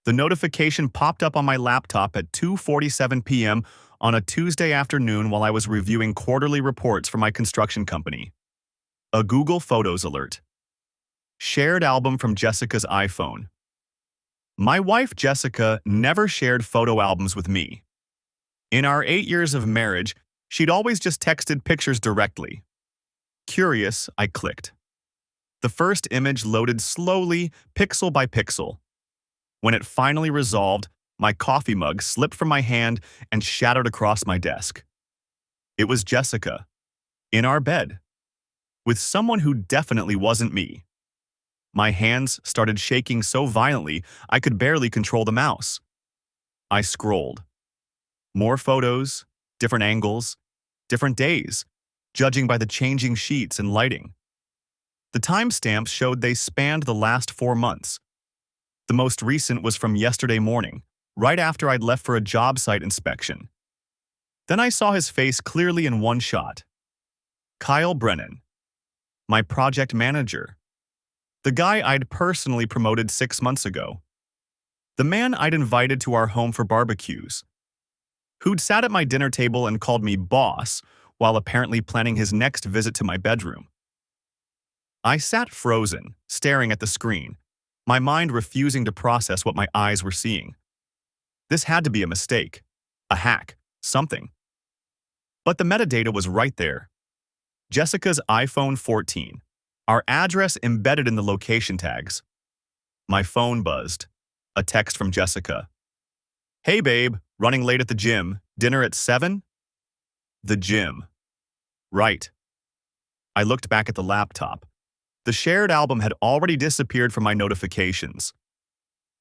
The notification popped up on my laptop at 2:47 p.m. on a Tuesday afternoon while I was reviewing quarterly reports for my construction company. A Google Photos alert. Shared album from Jessica's iPhone. My wife Jessica never shared photo albums with me. In our 8 years of marriage, she'd always just texted pictures directly. Curious, I clicked. The first image loaded slowly, pixel by pixel. When it finally resolved, my coffee mug slipped from my hand and shattered across my desk. It was Jessica, in our bed, with someone who definitely wasn't me. My hands started shaking so violently I could barely control the mouse. I scrolled. More photos, different angles, different days, judging by the changing sheets and lighting. The timestamps showed they spanned the last 4 months. The most recent was from yesterday morning, right after I'd left for a job site inspection. Then I saw his face clearly in one shot. Kyle Brennan, my project manager. The guy I'd personally promoted 6 months ago. The man I'd invited to our home for barbecues. Who'd sat at my dinner table and called me boss while apparently planning his next visit to my bedroom. I sat frozen, staring at the screen, my mind refusing to process what my eyes were seeing. This had to be a mistake, a hack, something. But the metadata was right there. Jessica's iPhone 14, our address embedded in the location tags. My phone buzzed. A text from Jessica. Hey babe, running late at the gym. Dinner at 7? The gym. Right. I looked back at the laptop. The shared album had already disappeared from my notifications.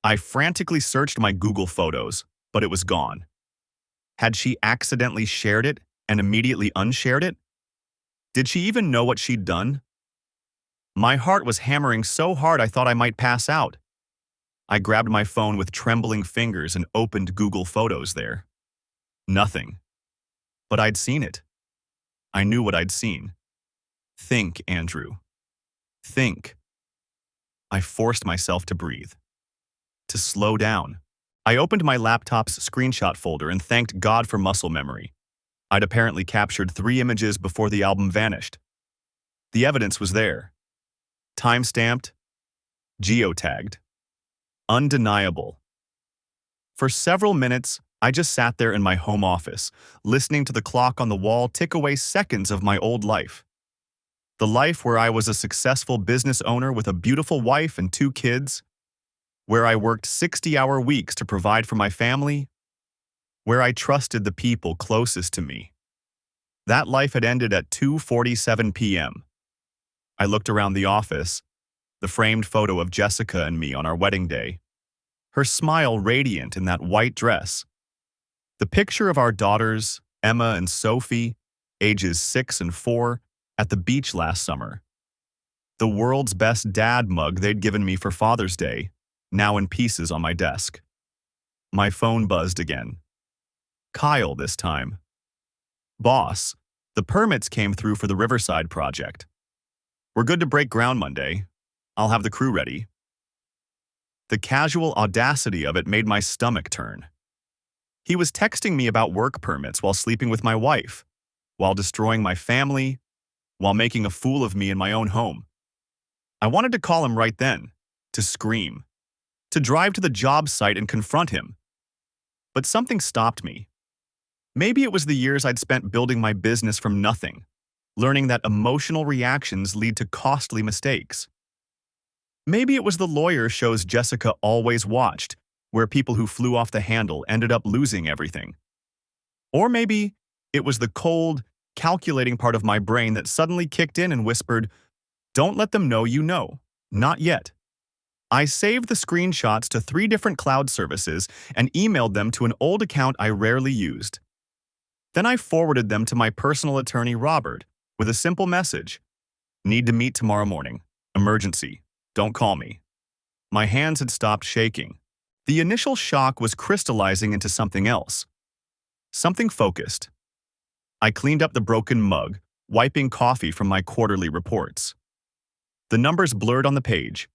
I frantically searched my Google Photos, but it was gone. Had she accidentally shared it and immediately unshared it? Did she even know what she'd done? My heart was hammering so hard I thought I might pass out. I grabbed my phone with trembling fingers and opened Google Photos there. Nothing. But I'd seen it. I knew what I'd seen. Think, Andrew. Think. I forced myself to breathe. To slow down. I opened my laptop's screenshot folder and thanked God for muscle memory. I'd apparently captured 3 images before the album vanished. The evidence was there. Time-stamped, geotagged, undeniable. For several minutes, I just sat there in my home office, listening to the clock on the wall tick away seconds of my old life. The life where I was a successful business owner with a beautiful wife and 2 kids, where I worked 60-hour weeks to provide for my family, where I trusted the people closest to me. That life had ended at 2:47 p.m. I looked around the office, the framed photo of Jessica and me on our wedding day, her smile radiant in that white dress, the picture of our daughters, Emma and Sophie, ages 6 and 4, at the beach last summer, the world's best dad mug they'd given me for Father's Day, now in pieces on my desk. My phone buzzed again. Kyle this time. Boss, the permits came through for the Riverside project. We're good to break ground Monday. I'll have the crew ready. The casual audacity of it made my stomach turn. He was texting me about work permits while sleeping with my wife, while destroying my family, while making a fool of me in my own home. I wanted to call him right then, to scream, to drive to the job site and confront him. But something stopped me. Maybe it was the years I'd spent building my business from nothing, learning that emotional reactions lead to costly mistakes. Maybe it was the lawyer shows Jessica always watched, where people who flew off the handle ended up losing everything. Or maybe it was the cold, calculating part of my brain that suddenly kicked in and whispered, "Don't let them know you know. Not yet." I saved the screenshots to 3 different cloud services and emailed them to an old account I rarely used. Then I forwarded them to my personal attorney, Robert, with a simple message. Need to meet tomorrow morning. Emergency. Don't call me. My hands had stopped shaking. The initial shock was crystallizing into something else. Something focused. I cleaned up the broken mug, wiping coffee from my quarterly reports. The numbers blurred on the page.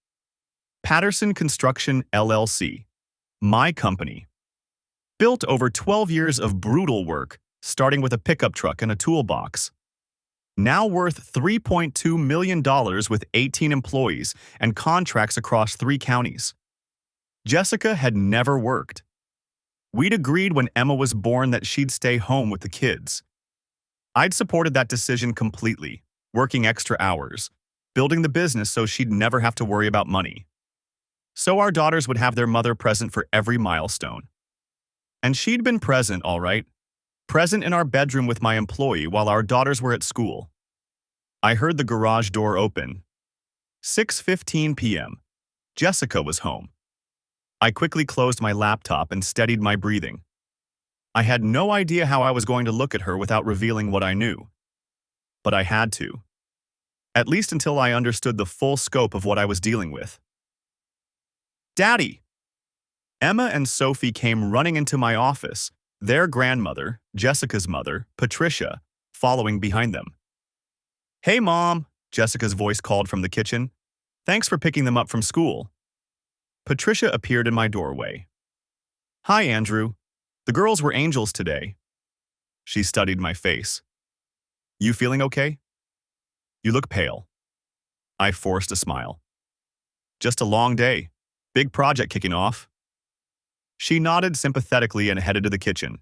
Patterson Construction, LLC. My company. Built over 12 years of brutal work, starting with a pickup truck and a toolbox. Now worth $3.2 million with 18 employees and contracts across 3 counties. Jessica had never worked. We'd agreed when Emma was born that she'd stay home with the kids. I'd supported that decision completely, working extra hours, building the business so she'd never have to worry about money. So our daughters would have their mother present for every milestone. And she'd been present, all right. Present in our bedroom with my employee while our daughters were at school. I heard the garage door open. 6:15 p.m. Jessica was home. I quickly closed my laptop and steadied my breathing. I had no idea how I was going to look at her without revealing what I knew. But I had to. At least until I understood the full scope of what I was dealing with. Daddy! Emma and Sophie came running into my office, their grandmother, Jessica's mother, Patricia, following behind them. Hey, Mom, Jessica's voice called from the kitchen. Thanks for picking them up from school. Patricia appeared in my doorway. Hi, Andrew. The girls were angels today. She studied my face. You feeling okay? You look pale. I forced a smile. Just a long day. Big project kicking off. She nodded sympathetically and headed to the kitchen.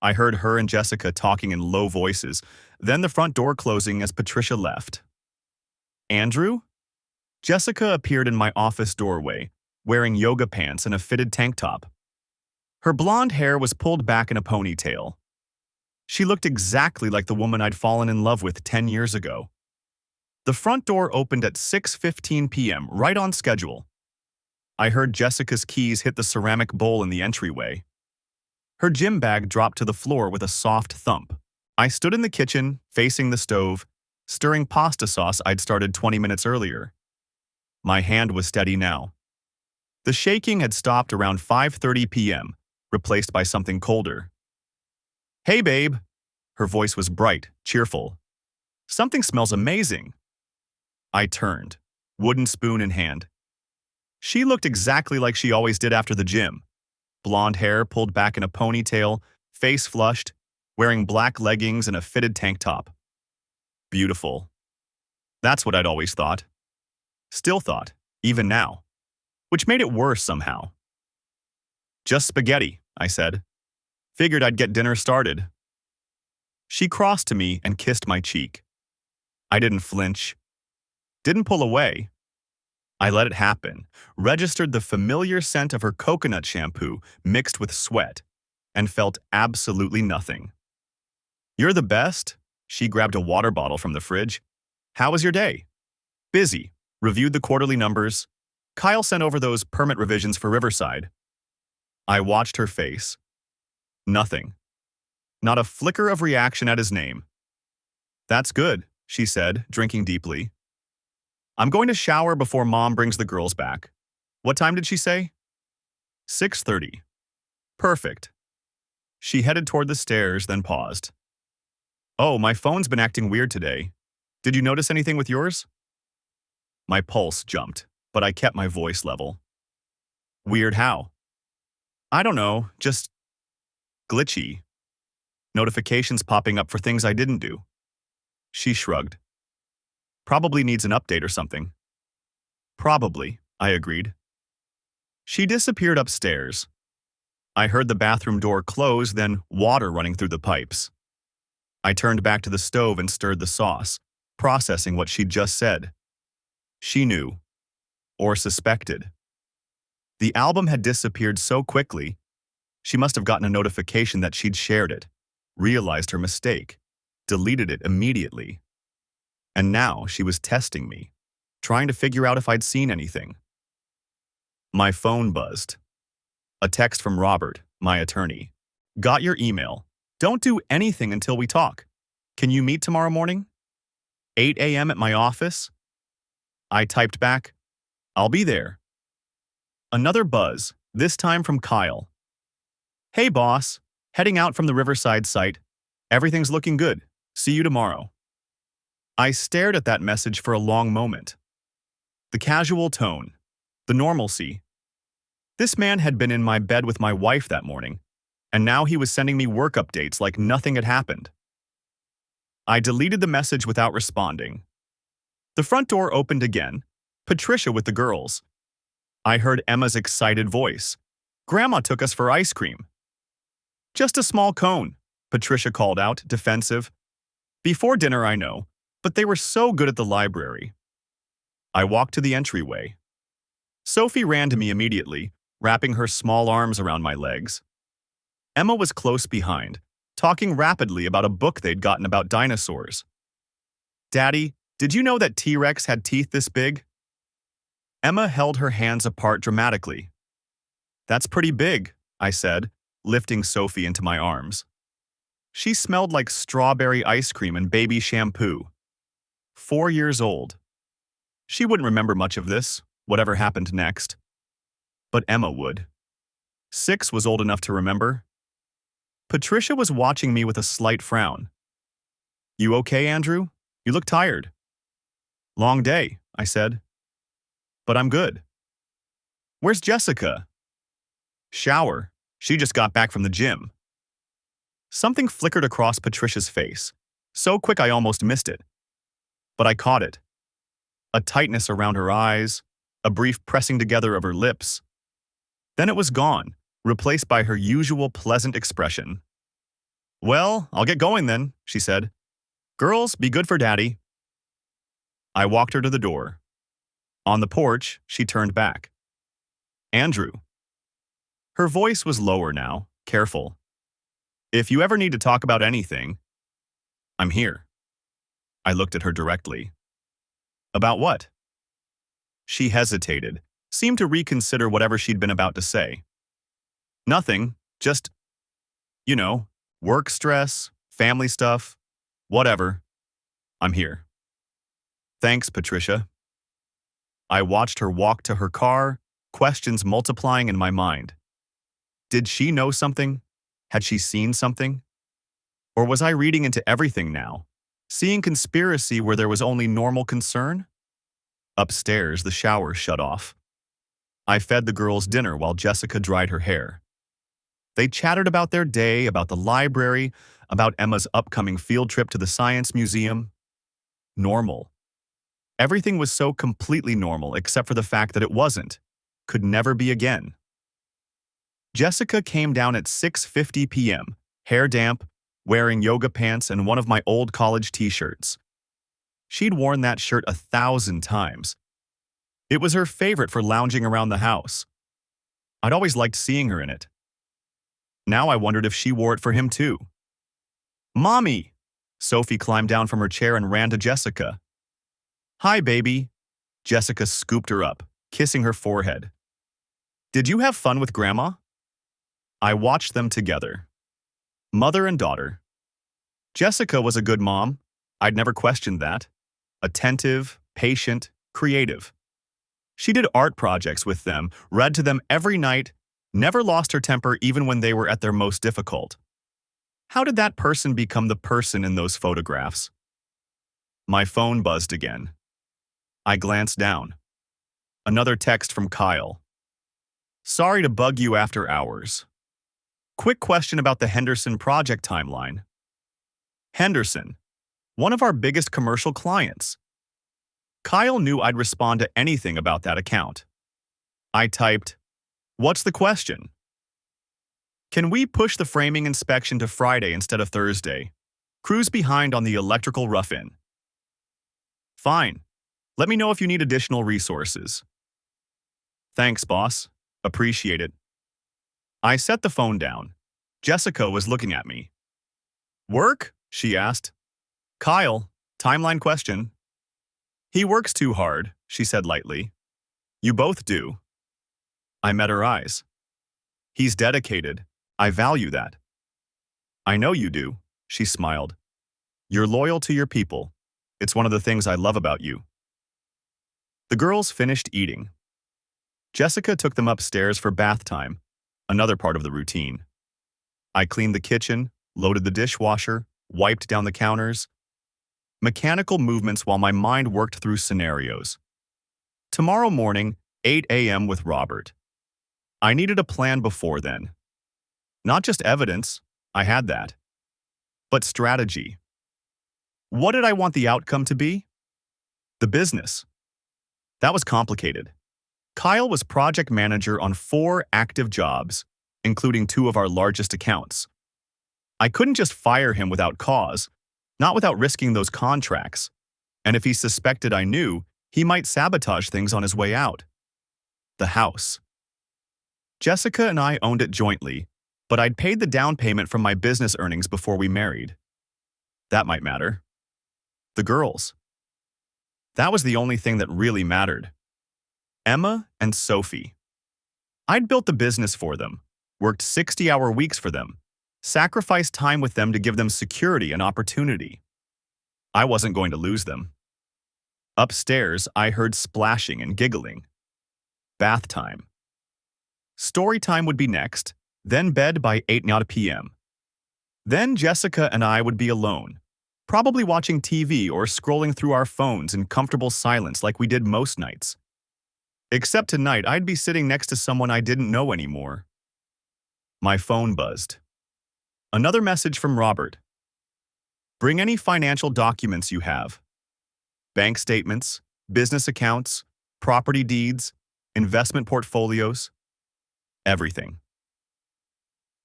I heard her and Jessica talking in low voices, then the front door closing as Patricia left. Andrew? Jessica appeared in my office doorway, wearing yoga pants and a fitted tank top. Her blonde hair was pulled back in a ponytail. She looked exactly like the woman I'd fallen in love with 10 years ago. The front door opened at 6:15 p.m., right on schedule. I heard Jessica's keys hit the ceramic bowl in the entryway. Her gym bag dropped to the floor with a soft thump. I stood in the kitchen, facing the stove, stirring pasta sauce I'd started 20 minutes earlier. My hand was steady now. The shaking had stopped around 5:30 p.m., replaced by something colder. Hey, babe. Her voice was bright, cheerful. Something smells amazing. I turned, wooden spoon in hand. She looked exactly like she always did after the gym. Blonde hair pulled back in a ponytail, face flushed, wearing black leggings and a fitted tank top. Beautiful. That's what I'd always thought. Still thought, even now. Which made it worse somehow. Just spaghetti, I said. Figured I'd get dinner started. She crossed to me and kissed my cheek. I didn't flinch. Didn't pull away. I let it happen, registered the familiar scent of her coconut shampoo mixed with sweat, and felt absolutely nothing. You're the best? She grabbed a water bottle from the fridge. How was your day? Busy. Reviewed the quarterly numbers. Kyle sent over those permit revisions for Riverside. I watched her face. Nothing. Not a flicker of reaction at his name. That's good, she said, drinking deeply. I'm going to shower before Mom brings the girls back. What time did she say? 6:30. Perfect. She headed toward the stairs, then paused. Oh, my phone's been acting weird today. Did you notice anything with yours? My pulse jumped, but I kept my voice level. Weird how? I don't know, just glitchy. Notifications popping up for things I didn't do. She shrugged. Probably needs an update or something. Probably, I agreed. She disappeared upstairs. I heard the bathroom door close, then water running through the pipes. I turned back to the stove and stirred the sauce, processing what she'd just said. She knew. Or suspected. The album had disappeared so quickly, she must have gotten a notification that she'd shared it, realized her mistake, deleted it immediately. And now she was testing me, trying to figure out if I'd seen anything. My phone buzzed. A text from Robert, my attorney. Got your email. Don't do anything until we talk. Can you meet tomorrow morning? 8 a.m. at my office? I typed back, I'll be there. Another buzz, this time from Kyle. Hey, boss. Heading out from the Riverside site. Everything's looking good. See you tomorrow. I stared at that message for a long moment. The casual tone. The normalcy. This man had been in my bed with my wife that morning, and now he was sending me work updates like nothing had happened. I deleted the message without responding. The front door opened again, Patricia with the girls. I heard Emma's excited voice. "Grandma took us for ice cream." "Just a small cone," Patricia called out, defensive. "Before dinner, I know, but they were so good at the library." I walked to the entryway. Sophie ran to me immediately, wrapping her small arms around my legs. Emma was close behind, talking rapidly about a book they'd gotten about dinosaurs. "Daddy, did you know that T-Rex had teeth this big?" Emma held her hands apart dramatically. "That's pretty big," I said, lifting Sophie into my arms. She smelled like strawberry ice cream and baby shampoo. 4 years old. She wouldn't remember much of this, whatever happened next. But Emma would. 6 was old enough to remember. Patricia was watching me with a slight frown. "You okay, Andrew? You look tired." "Long day," I said. "But I'm good." "Where's Jessica?" "Shower. She just got back from the gym." Something flickered across Patricia's face, so quick I almost missed it. But I caught it. A tightness around her eyes, a brief pressing together of her lips. Then it was gone, replaced by her usual pleasant expression. "Well, I'll get going then," she said. "Girls, be good for Daddy." I walked her to the door. On the porch, she turned back. "Andrew." Her voice was lower now, careful. "If you ever need to talk about anything, I'm here." I looked at her directly. "About what?" She hesitated, seemed to reconsider whatever she'd been about to say. "Nothing, just, work stress, family stuff, whatever. I'm here." "Thanks, Patricia." I watched her walk to her car, questions multiplying in my mind. Did she know something? Had she seen something? Or was I reading into everything now, seeing conspiracy where there was only normal concern? Upstairs, the shower shut off. I fed the girls dinner while Jessica dried her hair. They chattered about their day, about the library, about Emma's upcoming field trip to the science museum. Normal. Everything was so completely normal except for the fact that it wasn't, could never be again. Jessica came down at 6:50 p.m., hair damp, wearing yoga pants and one of my old college t-shirts. She'd worn that shirt 1,000 times. It was her favorite for lounging around the house. I'd always liked seeing her in it. Now I wondered if she wore it for him too. "Mommy!" Sophie climbed down from her chair and ran to Jessica. "Hi, baby." Jessica scooped her up, kissing her forehead. "Did you have fun with Grandma?" I watched them together. Mother and daughter. Jessica was a good mom. I'd never questioned that. Attentive, patient, creative. She did art projects with them, read to them every night, never lost her temper even when they were at their most difficult. How did that person become the person in those photographs? My phone buzzed again. I glanced down. Another text from Kyle. "Sorry to bug you after hours. Quick question about the Henderson project timeline." Henderson, one of our biggest commercial clients. Kyle knew I'd respond to anything about that account. I typed, "What's the question?" "Can we push the framing inspection to Friday instead of Thursday? Crew's behind on the electrical rough-in." "Fine. Let me know if you need additional resources." "Thanks, boss. Appreciate it." I set the phone down. Jessica was looking at me. "Work?" she asked. "Kyle, timeline question." "He works too hard," she said lightly. "You both do." I met her eyes. "He's dedicated. I value that." "I know you do," she smiled. "You're loyal to your people. It's one of the things I love about you." The girls finished eating. Jessica took them upstairs for bath time, another part of the routine. I cleaned the kitchen, loaded the dishwasher, wiped down the counters. Mechanical movements while my mind worked through scenarios. Tomorrow morning, 8 a.m. with Robert. I needed a plan before then. Not just evidence, I had that, but strategy. What did I want the outcome to be? The business. That was complicated. Kyle was project manager on 4 active jobs, including 2 of our largest accounts. I couldn't just fire him without cause, not without risking those contracts. And if he suspected I knew, he might sabotage things on his way out. The house. Jessica and I owned it jointly, but I'd paid the down payment from my business earnings before we married. That might matter. The girls. That was the only thing that really mattered. Emma and Sophie. I'd built the business for them, worked 60-hour weeks for them, sacrificed time with them to give them security and opportunity. I wasn't going to lose them. Upstairs, I heard splashing and giggling. Bath time. Story time would be next, then bed by 8 p.m. Then Jessica and I would be alone, probably watching TV or scrolling through our phones in comfortable silence like we did most nights. Except tonight, I'd be sitting next to someone I didn't know anymore. My phone buzzed. Another message from Robert. Bring any financial documents you have. Bank statements, business accounts, property deeds, investment portfolios, everything.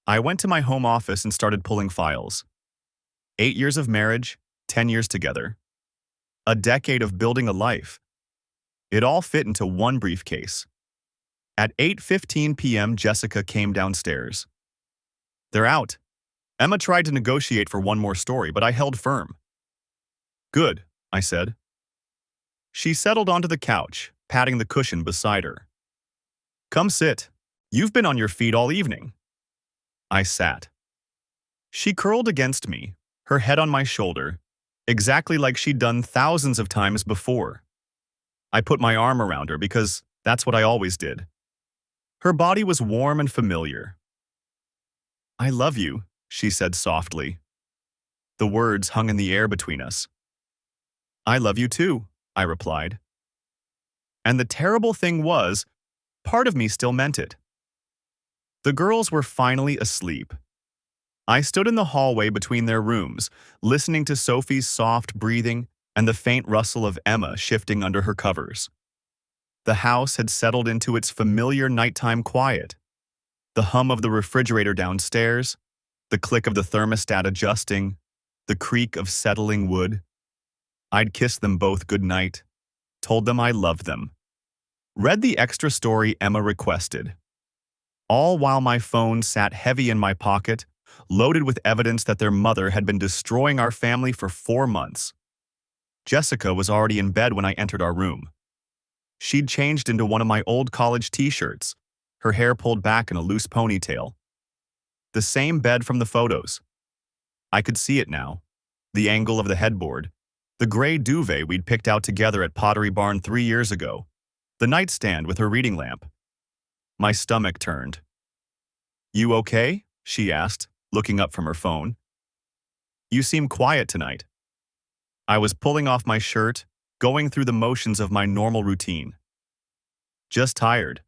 I went to my home office and started pulling files. 8 years of marriage, 10 years together. A decade of building a life. It all fit into one briefcase. At 8:15 p.m., Jessica came downstairs. They're out. Emma tried to negotiate for one more story, but I held firm. Good, I said. She settled onto the couch, patting the cushion beside her. Come sit. You've been on your feet all evening. I sat. She curled against me, her head on my shoulder, exactly like she'd done thousands of times before. I put my arm around her because that's what I always did. Her body was warm and familiar. I love you, she said softly. The words hung in the air between us. I love you too, I replied. And the terrible thing was, part of me still meant it. The girls were finally asleep. I stood in the hallway between their rooms, listening to Sophie's soft breathing and the faint rustle of Emma shifting under her covers. The house had settled into its familiar nighttime quiet. The hum of the refrigerator downstairs, the click of the thermostat adjusting, the creak of settling wood. I'd kissed them both goodnight, told them I loved them, read the extra story Emma requested, all while my phone sat heavy in my pocket, loaded with evidence that their mother had been destroying our family for 4 months. Jessica was already in bed when I entered our room. She'd changed into one of my old college t-shirts, her hair pulled back in a loose ponytail. The same bed from the photos. I could see it now. The angle of the headboard. The gray duvet we'd picked out together at Pottery Barn 3 years ago. The nightstand with her reading lamp. My stomach turned. You okay? She asked, looking up from her phone. You seem quiet tonight. I was pulling off my shirt, going through the motions of my normal routine. Just tired.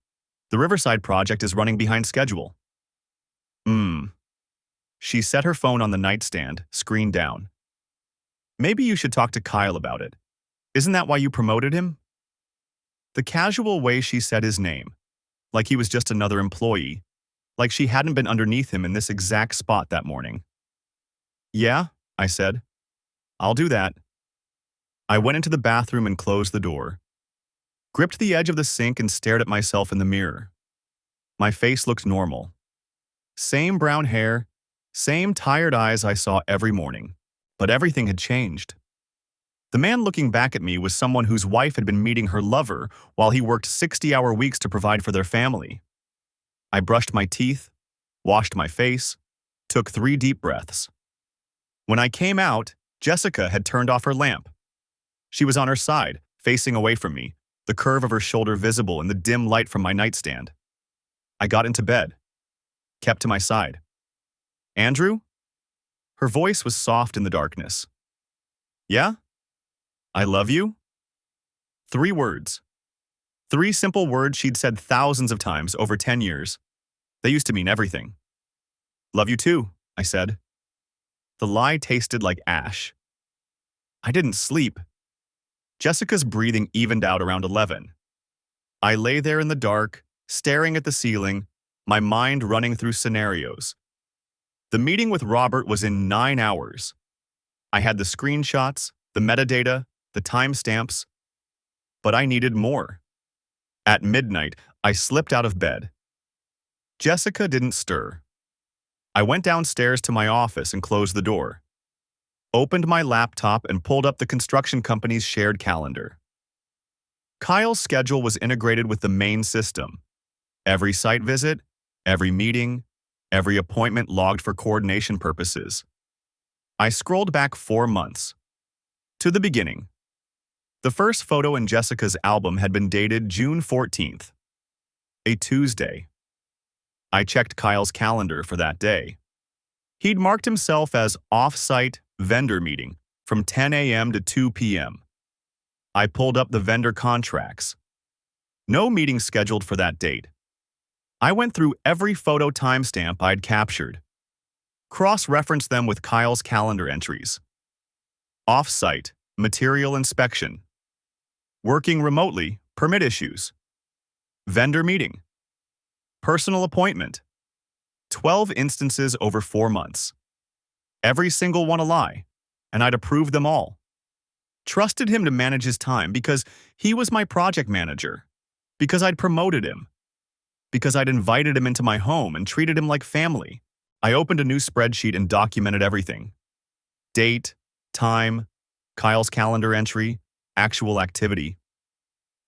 The Riverside project is running behind schedule. She set her phone on the nightstand, screen down. Maybe you should talk to Kyle about it. Isn't that why you promoted him? The casual way she said his name, like he was just another employee, like she hadn't been underneath him in this exact spot that morning. Yeah, I said. I'll do that. I went into the bathroom and closed the door. Gripped the edge of the sink and stared at myself in the mirror. My face looked normal. Same brown hair, same tired eyes I saw every morning. But everything had changed. The man looking back at me was someone whose wife had been meeting her lover while he worked 60-hour weeks to provide for their family. I brushed my teeth, washed my face, took 3 deep breaths. When I came out, Jessica had turned off her lamp. She was on her side, facing away from me, the curve of her shoulder visible in the dim light from my nightstand. I got into bed, kept to my side. Andrew? Her voice was soft in the darkness. Yeah? I love you? 3 words. 3 simple words she'd said thousands of times over 10 years. They used to mean everything. Love you too, I said. The lie tasted like ash. I didn't sleep. Jessica's breathing evened out around 11. I lay there in the dark, staring at the ceiling, my mind running through scenarios. The meeting with Robert was in 9 hours. I had the screenshots, the metadata, the timestamps, but I needed more. At midnight, I slipped out of bed. Jessica didn't stir. I went downstairs to my office and closed the door. Opened my laptop and pulled up the construction company's shared calendar. Kyle's schedule was integrated with the main system. Every site visit, every meeting, every appointment logged for coordination purposes. I scrolled back 4 months. To the beginning. The first photo in Jessica's album had been dated June 14th, a Tuesday. I checked Kyle's calendar for that day. He'd marked himself as off-site vendor meeting from 10 a.m. to 2 p.m. I pulled up the vendor contracts. No meeting scheduled for that date. I went through every photo timestamp I'd captured. Cross-referenced them with Kyle's calendar entries. Off-site, material inspection. Working remotely, permit issues. Vendor meeting. Personal appointment. 12 instances over 4 months. Every single one a lie, and I'd approved them all. Trusted him to manage his time because he was my project manager, because I'd promoted him, because I'd invited him into my home and treated him like family. I opened a new spreadsheet and documented everything. Date, time, Kyle's calendar entry, actual activity.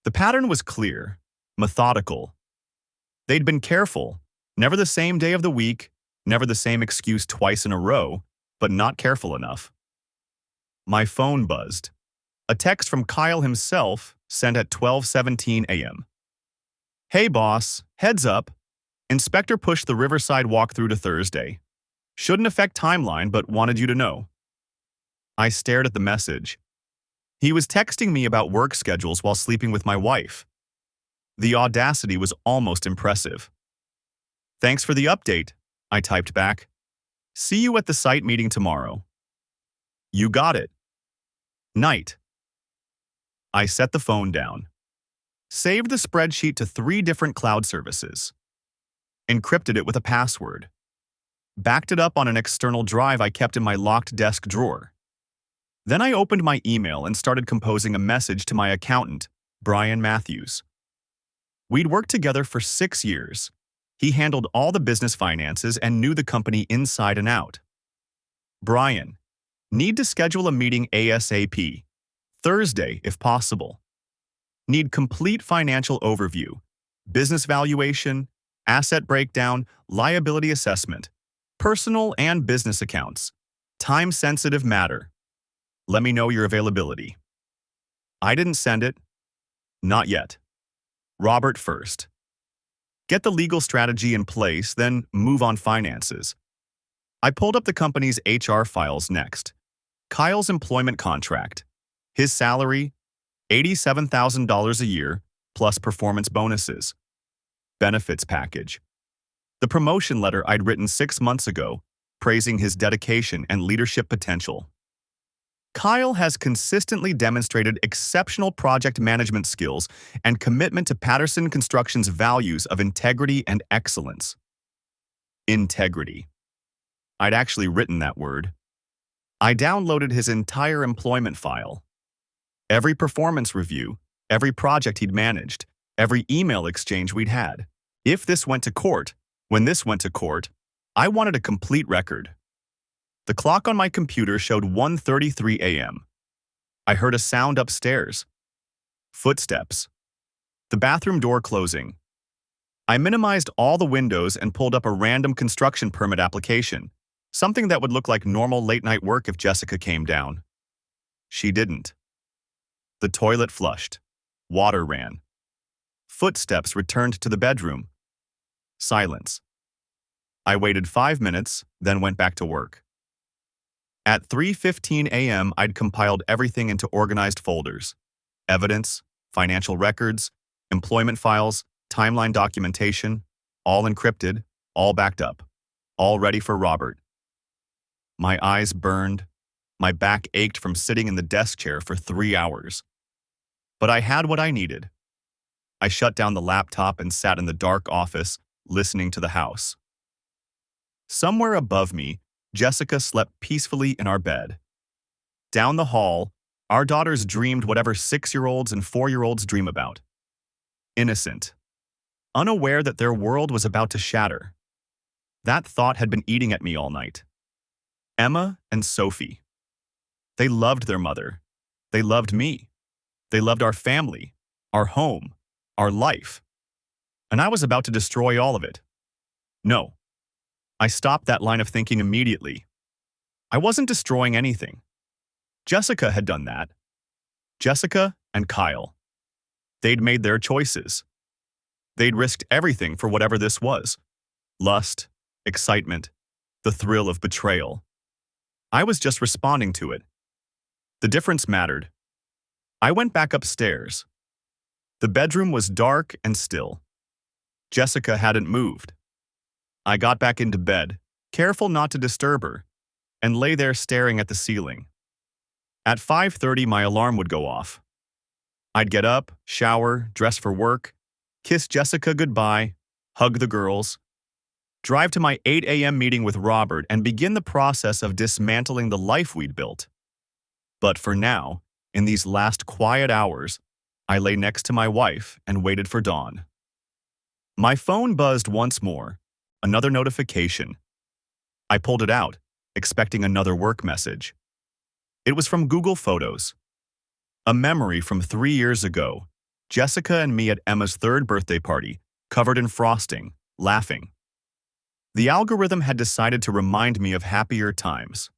The pattern was clear, methodical. They'd been careful, never the same day of the week, never the same excuse twice in a row, but not careful enough. My phone buzzed. A text from Kyle himself sent at 12:17 a.m. Hey boss, heads up. Inspector pushed the Riverside walkthrough to Thursday. Shouldn't affect timeline, but wanted you to know. I stared at the message. He was texting me about work schedules while sleeping with my wife. The audacity was almost impressive. Thanks for the update, I typed back. See you at the site meeting tomorrow. You got it. Night. I set the phone down. Saved the spreadsheet to 3 different cloud services. Encrypted it with a password. Backed it up on an external drive I kept in my locked desk drawer. Then I opened my email and started composing a message to my accountant, Brian Matthews. We'd worked together for 6 years. He handled all the business finances and knew the company inside and out. Brian, need to schedule a meeting ASAP. Thursday, if possible. Need complete financial overview, business valuation, asset breakdown, liability assessment, personal and business accounts, time-sensitive matter. Let me know your availability. I didn't send it. Not yet. Robert first. Get the legal strategy in place, then move on finances. I pulled up the company's HR files next. Kyle's employment contract. His salary, $87,000 a year, plus performance bonuses. Benefits package. The promotion letter I'd written 6 months ago, praising his dedication and leadership potential. Kyle has consistently demonstrated exceptional project management skills and commitment to Patterson Construction's values of integrity and excellence. Integrity. I'd actually written that word. I downloaded his entire employment file. Every performance review, every project he'd managed, every email exchange we'd had. If this went to court, when this went to court, I wanted a complete record. The clock on my computer showed 1:33 a.m. I heard a sound upstairs. Footsteps. The bathroom door closing. I minimized all the windows and pulled up a random construction permit application, something that would look like normal late-night work if Jessica came down. She didn't. The toilet flushed. Water ran. Footsteps returned to the bedroom. Silence. I waited 5 minutes, then went back to work. At 3:15 a.m., I'd compiled everything into organized folders. Evidence, financial records, employment files, timeline documentation, all encrypted, all backed up, all ready for Robert. My eyes burned. My back ached from sitting in the desk chair for 3 hours. But I had what I needed. I shut down the laptop and sat in the dark office, listening to the house. Somewhere above me, Jessica slept peacefully in our bed. Down the hall, our daughters dreamed whatever 6-year-olds and 4-year-olds dream about. Innocent. Unaware that their world was about to shatter. That thought had been eating at me all night. Emma and Sophie. They loved their mother. They loved me. They loved our family, our home, our life. And I was about to destroy all of it. No. I stopped that line of thinking immediately. I wasn't destroying anything. Jessica had done that. Jessica and Kyle. They'd made their choices. They'd risked everything for whatever this was. Lust, excitement, the thrill of betrayal. I was just responding to it. The difference mattered. I went back upstairs. The bedroom was dark and still. Jessica hadn't moved. I got back into bed, careful not to disturb her, and lay there staring at the ceiling. At 5:30, my alarm would go off. I'd get up, shower, dress for work, kiss Jessica goodbye, hug the girls, drive to my 8 a.m. meeting with Robert, and begin the process of dismantling the life we'd built. But for now, in these last quiet hours, I lay next to my wife and waited for dawn. My phone buzzed once more, another notification. I pulled it out, expecting another work message. It was from Google Photos. A memory from 3 years ago, Jessica and me at Emma's 3rd birthday party, covered in frosting, laughing. The algorithm had decided to remind me of happier times.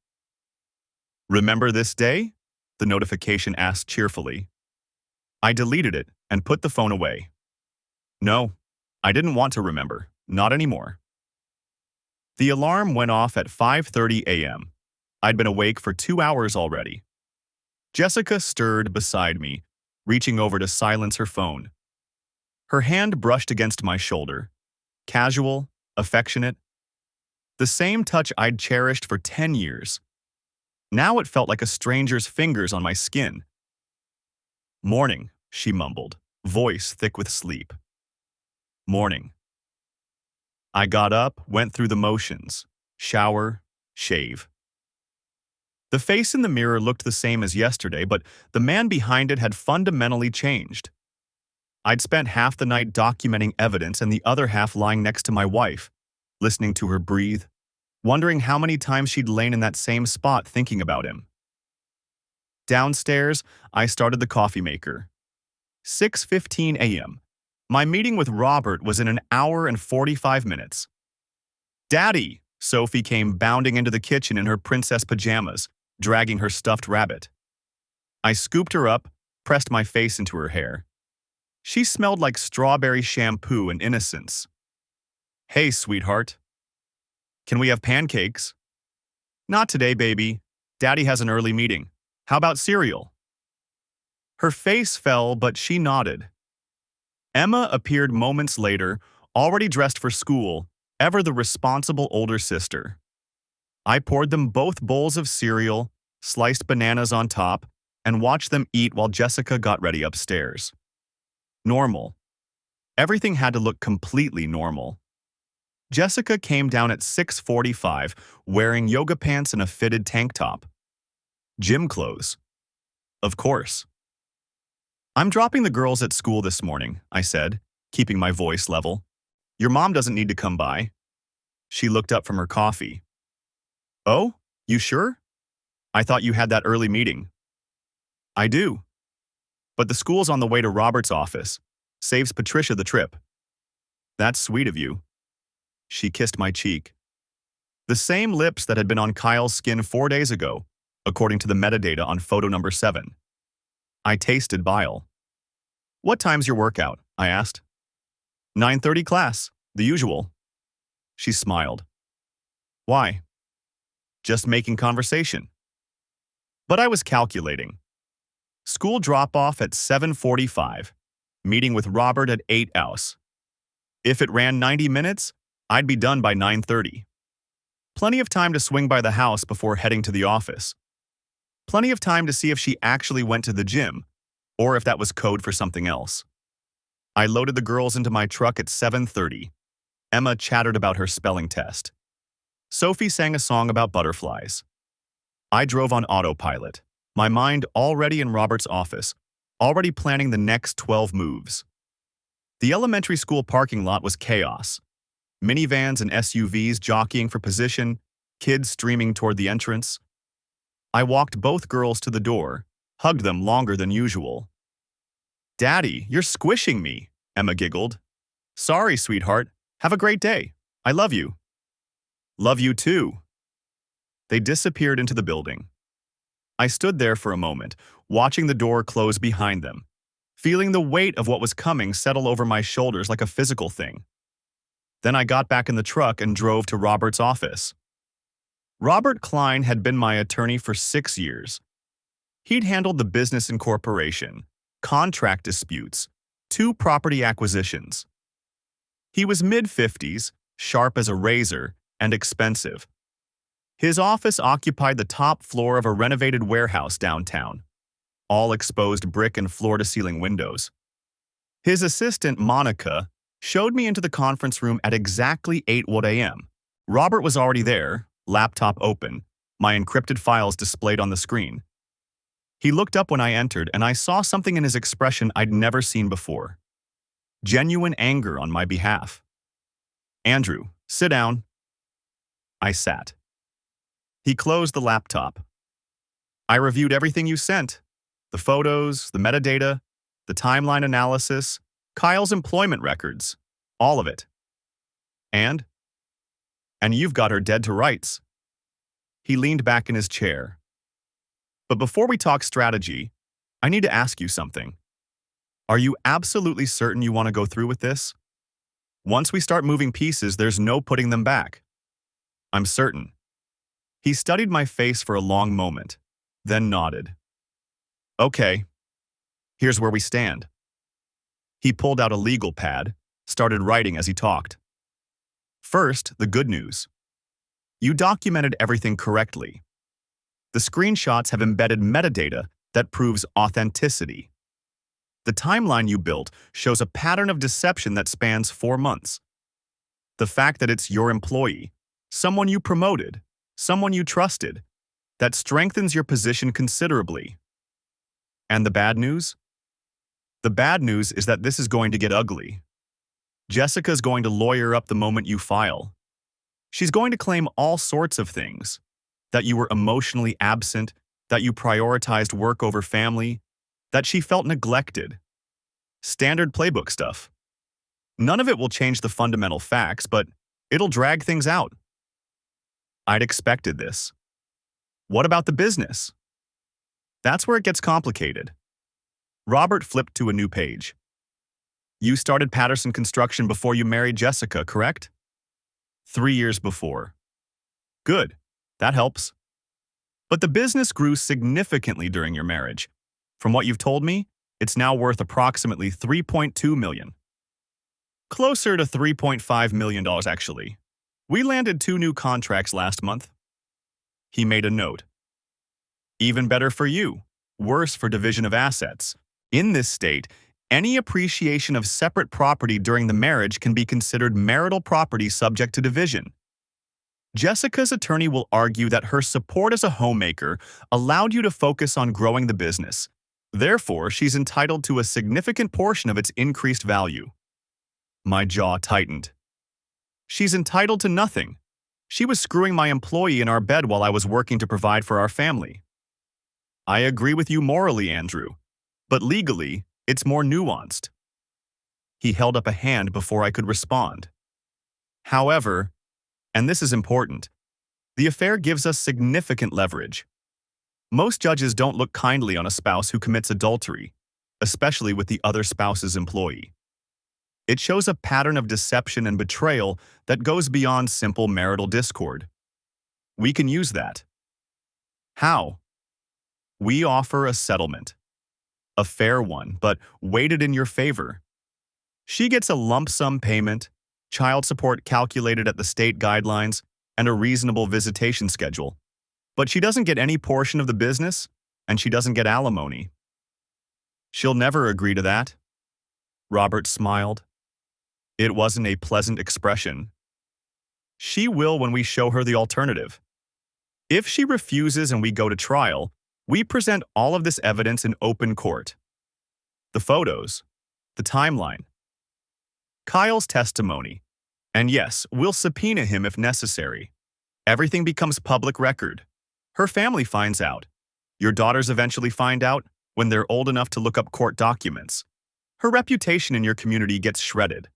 "Remember this day?" the notification asked cheerfully. I deleted it and put the phone away. No, I didn't want to remember, not anymore. The alarm went off at 5:30 a.m. I'd been awake for 2 hours already. Jessica stirred beside me, reaching over to silence her phone. Her hand brushed against my shoulder. Casual, affectionate. The same touch I'd cherished for 10 years. Now it felt like a stranger's fingers on my skin. "Morning," she mumbled, voice thick with sleep. "Morning." I got up, went through the motions. Shower, shave. The face in the mirror looked the same as yesterday, but the man behind it had fundamentally changed. I'd spent half the night documenting evidence and the other half lying next to my wife, listening to her breathe, wondering how many times she'd lain in that same spot thinking about him. Downstairs, I started the coffee maker. 6:15 a.m. My meeting with Robert was in an hour and 45 minutes. "Daddy!" Sophie came bounding into the kitchen in her princess pajamas, dragging her stuffed rabbit. I scooped her up, pressed my face into her hair. She smelled like strawberry shampoo and innocence. "Hey, sweetheart. Can we have pancakes?" "Not today, baby. Daddy has an early meeting. How about cereal?" Her face fell, but she nodded. Emma appeared moments later, already dressed for school, ever the responsible older sister. I poured them both bowls of cereal, sliced bananas on top, and watched them eat while Jessica got ready upstairs. Normal. Everything had to look completely normal. Jessica came down at 6:45, wearing yoga pants and a fitted tank top. Gym clothes. Of course. "I'm dropping the girls at school this morning," I said, keeping my voice level. "Your mom doesn't need to come by." She looked up from her coffee. "Oh, you sure? I thought you had that early meeting." "I do. But the school's on the way to Robert's office. Saves Patricia the trip." "That's sweet of you." She kissed my cheek. The same lips that had been on Kyle's skin 4 days ago, according to the metadata on photo number 7. I tasted bile. "What time's your workout?" I asked. 9:30 class, the usual." She smiled. "Why?" "Just making conversation." But I was calculating. School drop-off at 7:45. Meeting with Robert at 8 hours. If it ran 90 minutes, I'd be done by 9:30. Plenty of time to swing by the house before heading to the office. Plenty of time to see if she actually went to the gym, or if that was code for something else. I loaded the girls into my truck at 7:30. Emma chattered about her spelling test. Sophie sang a song about butterflies. I drove on autopilot, my mind already in Robert's office, already planning the next 12 moves. The elementary school parking lot was chaos. Minivans and SUVs jockeying for position, kids streaming toward the entrance. I walked both girls to the door, hugged them longer than usual. "Daddy, you're squishing me," Emma giggled. "Sorry, sweetheart. Have a great day. I love you." "Love you too." They disappeared into the building. I stood there for a moment, watching the door close behind them, feeling the weight of what was coming settle over my shoulders like a physical thing. Then I got back in the truck and drove to Robert's office. Robert Klein had been my attorney for 6 years. He'd handled the business incorporation, contract disputes, 2 property acquisitions. He was mid-50s, sharp as a razor, and expensive. His office occupied the top floor of a renovated warehouse downtown, all exposed brick and floor-to-ceiling windows. His assistant, Monica, showed me into the conference room at exactly 8 a.m. Robert was already there, laptop open, my encrypted files displayed on the screen. He looked up when I entered, and I saw something in his expression I'd never seen before. Genuine anger on my behalf. "Andrew, sit down." I sat. He closed the laptop. "I reviewed everything you sent. The photos, the metadata, the timeline analysis, Kyle's employment records, all of it. And you've got her dead to rights." He leaned back in his chair. "But before we talk strategy, I need to ask you something. Are you absolutely certain you want to go through with this? Once we start moving pieces, there's no putting them back." "I'm certain." He studied my face for a long moment, then nodded. "Okay, here's where we stand." He pulled out a legal pad, started writing as he talked. "First, the good news. You documented everything correctly. The screenshots have embedded metadata that proves authenticity. The timeline you built shows a pattern of deception that spans 4 months. The fact that it's your employee, someone you promoted, someone you trusted, that strengthens your position considerably. And the bad news? The bad news is that this is going to get ugly. Jessica's going to lawyer up the moment you file. She's going to claim all sorts of things. That you were emotionally absent, that you prioritized work over family, that she felt neglected. Standard playbook stuff. None of it will change the fundamental facts, but it'll drag things out. I'd expected this. What about the business? That's where it gets complicated. Robert flipped to a new page. You started Patterson Construction before you married Jessica, correct? 3 years before. Good. That helps. But the business grew significantly during your marriage. From what you've told me, it's now worth approximately $3.2 million. Closer to $3.5 million, actually. We landed 2 new contracts last month. He made a note. Even better for you. Worse for division of assets. In this state, any appreciation of separate property during the marriage can be considered marital property subject to division. Jessica's attorney will argue that her support as a homemaker allowed you to focus on growing the business. Therefore, she's entitled to a significant portion of its increased value. My jaw tightened. She's entitled to nothing. She was screwing my employee in our bed while I was working to provide for our family. I agree with you morally, Andrew, but legally, it's more nuanced. He held up a hand before I could respond. However, and this is important, the affair gives us significant leverage. Most judges don't look kindly on a spouse who commits adultery, especially with the other spouse's employee. It shows a pattern of deception and betrayal that goes beyond simple marital discord. We can use that. How? We offer a settlement. A fair one, but weighted in your favor. She gets a lump sum payment, child support calculated at the state guidelines, and a reasonable visitation schedule. But she doesn't get any portion of the business, and she doesn't get alimony. She'll never agree to that. Robert smiled. It wasn't a pleasant expression. She will when we show her the alternative. If she refuses and we go to trial, we present all of this evidence in open court. The photos, the timeline, Kyle's testimony, and yes, we'll subpoena him if necessary. Everything becomes public record. Her family finds out. Your daughters eventually find out when they're old enough to look up court documents. Her reputation in your community gets shredded.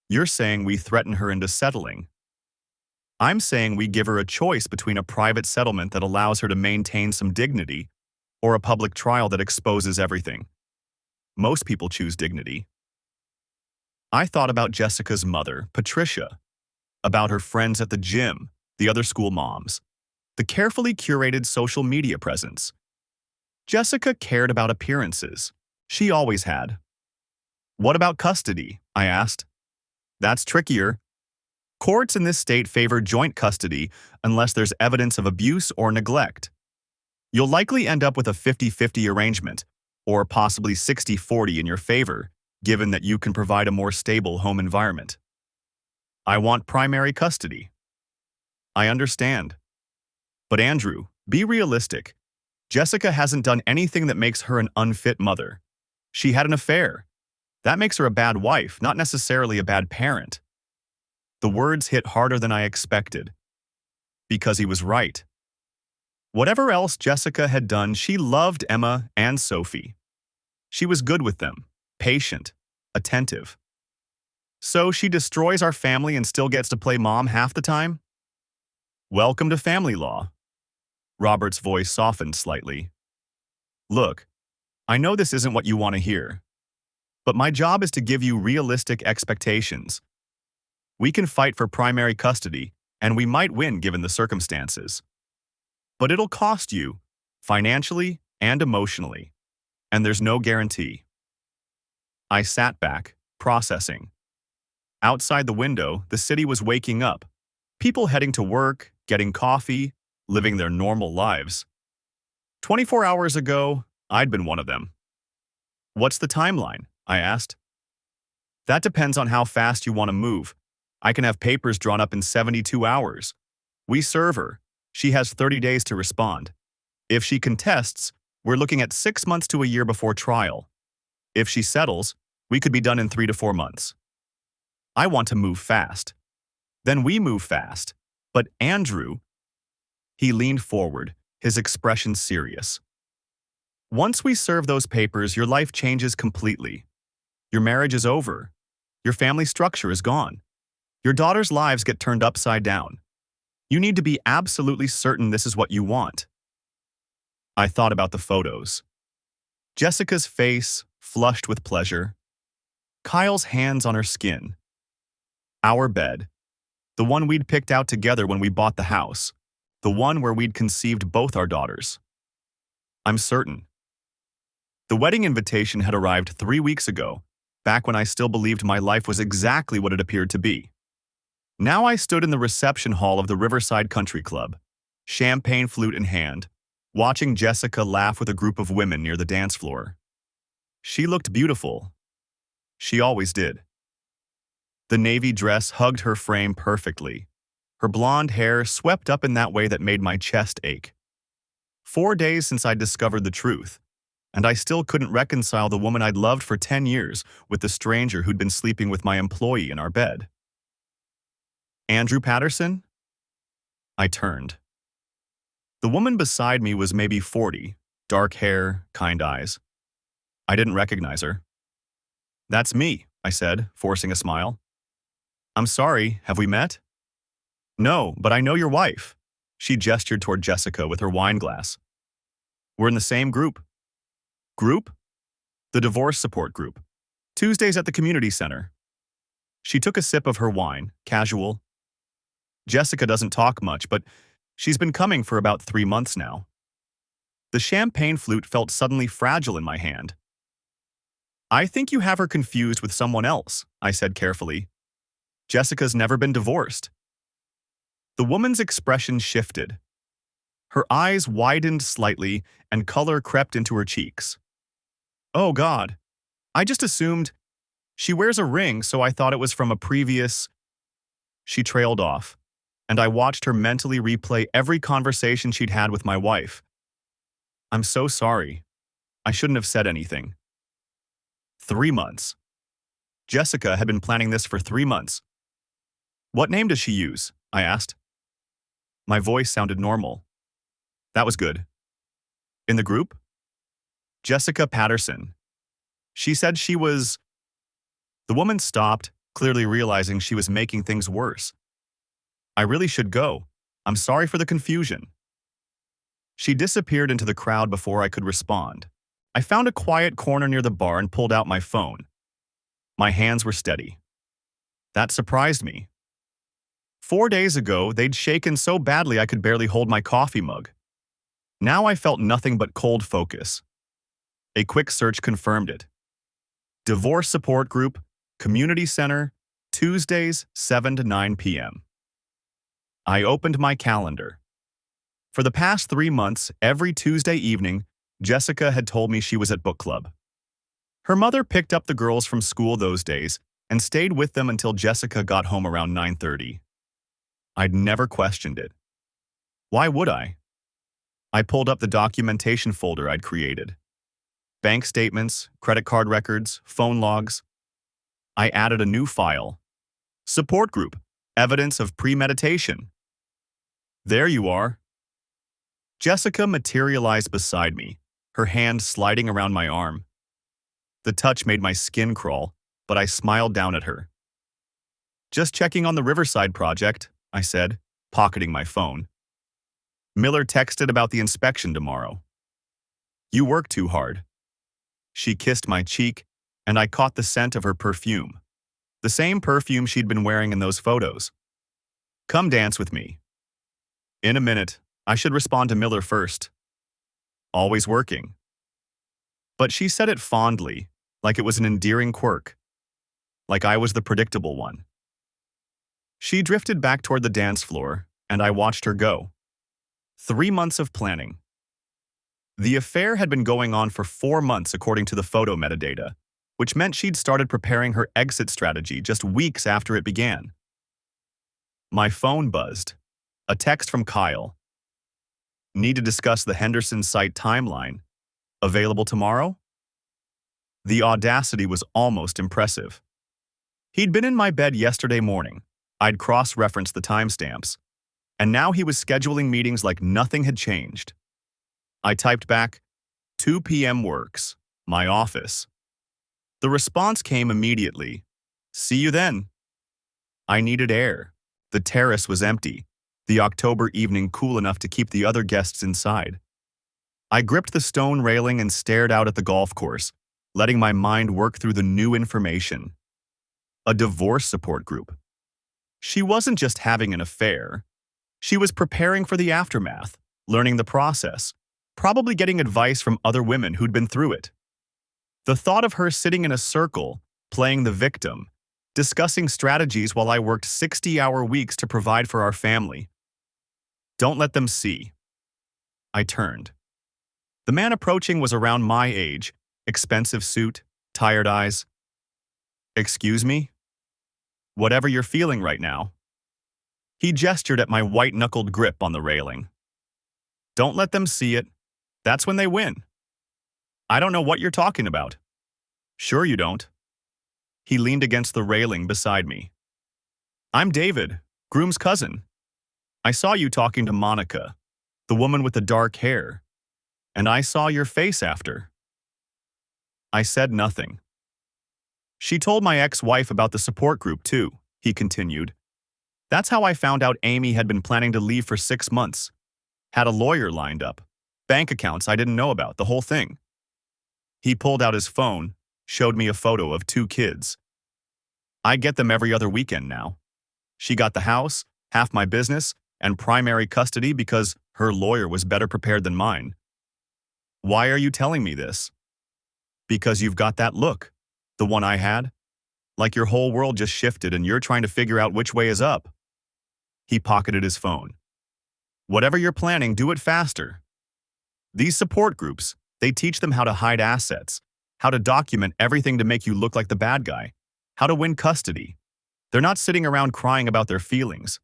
You're saying we threaten her into settling. I'm saying we give her a choice between a private settlement that allows her to maintain some dignity or a public trial that exposes everything. Most people choose dignity. I thought about Jessica's mother, Patricia, about her friends at the gym, the other school moms, the carefully curated social media presence. Jessica cared about appearances. She always had. What about custody? I asked. That's trickier. Courts in this state favor joint custody unless there's evidence of abuse or neglect. You'll likely end up with a 50-50 arrangement, or possibly 60-40 in your favor, given that you can provide a more stable home environment. I want primary custody. I understand. But Andrew, be realistic. Jessica hasn't done anything that makes her an unfit mother. She had an affair. That makes her a bad wife, not necessarily a bad parent. The words hit harder than I expected. Because he was right. Whatever else Jessica had done, she loved Emma and Sophie. She was good with them, patient, attentive. So she destroys our family and still gets to play mom half the time? Welcome to family law. Robert's voice softened slightly. Look, I know this isn't what you want to hear, but my job is to give you realistic expectations. We can fight for primary custody, and we might win given the circumstances. But it'll cost you, financially and emotionally, and there's no guarantee. I sat back, processing. Outside the window, the city was waking up. People heading to work, getting coffee, living their normal lives. 24 hours ago, I'd been one of them. What's the timeline? I asked. That depends on how fast you want to move. I can have papers drawn up in 72 hours. We serve her. She has 30 days to respond. If she contests, we're looking at 6 months to a year before trial. If she settles, we could be done in 3 to 4 months. I want to move fast. Then we move fast. But Andrew, he leaned forward, his expression serious. Once we serve those papers, your life changes completely. Your marriage is over. Your family structure is gone. Your daughters' lives get turned upside down. You need to be absolutely certain this is what you want. I thought about the photos. Jessica's face, flushed with pleasure. Kyle's hands on her skin. Our bed. The one we'd picked out together when we bought the house. The one where we'd conceived both our daughters. I'm certain. The wedding invitation had arrived 3 weeks ago, back when I still believed my life was exactly what it appeared to be. Now I stood in the reception hall of the Riverside Country Club, champagne flute in hand, watching Jessica laugh with a group of women near the dance floor. She looked beautiful. She always did. The navy dress hugged her frame perfectly. Her blonde hair swept up in that way that made my chest ache. 4 days since I discovered the truth, and I still couldn't reconcile the woman I'd loved for 10 years with the stranger who'd been sleeping with my employee in our bed. Andrew Patterson? I turned. The woman beside me was maybe 40, dark hair, kind eyes. I didn't recognize her. That's me, I said, forcing a smile. I'm sorry, have we met? No, but I know your wife. She gestured toward Jessica with her wine glass. We're in the same group. Group? The divorce support group. Tuesdays at the community center. She took a sip of her wine, casual. Jessica doesn't talk much, but she's been coming for about 3 months now. The champagne flute felt suddenly fragile in my hand. I think you have her confused with someone else, I said carefully. Jessica's never been divorced. The woman's expression shifted. Her eyes widened slightly and color crept into her cheeks. Oh God, I just assumed she wears a ring, so I thought it was from a previous. She trailed off, and I watched her mentally replay every conversation she'd had with my wife. I'm so sorry. I shouldn't have said anything. 3 months. Jessica had been planning this for 3 months. What name does she use? I asked. My voice sounded normal. That was good. In the group? Jessica Patterson. She said she was. The woman stopped, clearly realizing she was making things worse. I really should go. I'm sorry for the confusion. She disappeared into the crowd before I could respond. I found a quiet corner near the bar and pulled out my phone. My hands were steady. That surprised me. 4 days ago, they'd shaken so badly I could barely hold my coffee mug. Now I felt nothing but cold focus. A quick search confirmed it. Divorce Support Group, Community Center, Tuesdays, 7 to 9 p.m. I opened my calendar. For the past 3 months, every Tuesday evening, Jessica had told me she was at book club. Her mother picked up the girls from school those days and stayed with them until Jessica got home around 9:30. I'd never questioned it. Why would I? I pulled up the documentation folder I'd created. Bank statements, credit card records, phone logs. I added a new file. Support group, evidence of premeditation. There you are. Jessica materialized beside me, her hand sliding around my arm. The touch made my skin crawl, but I smiled down at her. Just checking on the Riverside project, I said, pocketing my phone. Miller texted about the inspection tomorrow. You work too hard. She kissed my cheek, and I caught the scent of her perfume. The same perfume she'd been wearing in those photos. Come dance with me. In a minute, I should respond to Miller first. Always working. But she said it fondly, like it was an endearing quirk. Like I was the predictable one. She drifted back toward the dance floor, and I watched her go. 3 months of planning. The affair had been going on for 4 months according to the photo metadata, which meant she'd started preparing her exit strategy just weeks after it began. My phone buzzed. A text from Kyle. Need to discuss the Henderson site timeline. Available tomorrow? The audacity was almost impressive. He'd been in my bed yesterday morning. I'd cross-referenced the timestamps. And now he was scheduling meetings like nothing had changed. I typed back, 2 p.m. works, my office. The response came immediately. See you then. I needed air. The terrace was empty, the October evening cool enough to keep the other guests inside. I gripped the stone railing and stared out at the golf course, letting my mind work through the new information. A divorce support group. She wasn't just having an affair. She was preparing for the aftermath, learning the process, probably getting advice from other women who'd been through it. The thought of her sitting in a circle, playing the victim, discussing strategies while I worked 60-hour weeks to provide for our family. Don't let them see. I turned. The man approaching was around my age, expensive suit, tired eyes. Excuse me? Whatever you're feeling right now. He gestured at my white-knuckled grip on the railing. Don't let them see it. That's when they win. I don't know what you're talking about. Sure you don't. He leaned against the railing beside me. I'm David, groom's cousin. I saw you talking to Monica, the woman with the dark hair, and I saw your face after. I said nothing. She told my ex-wife about the support group too, he continued. That's how I found out Amy had been planning to leave for 6 months. Had a lawyer lined up. Bank accounts I didn't know about, the whole thing. He pulled out his phone, showed me a photo of 2 kids. I get them every other weekend now. She got the house, half my business, and primary custody because her lawyer was better prepared than mine. Why are you telling me this? Because you've got that look. The one I had. Like your whole world just shifted and you're trying to figure out which way is up. He pocketed his phone. Whatever you're planning, do it faster. These support groups, they teach them how to hide assets, how to document everything to make you look like the bad guy, how to win custody. They're not sitting around crying about their feelings.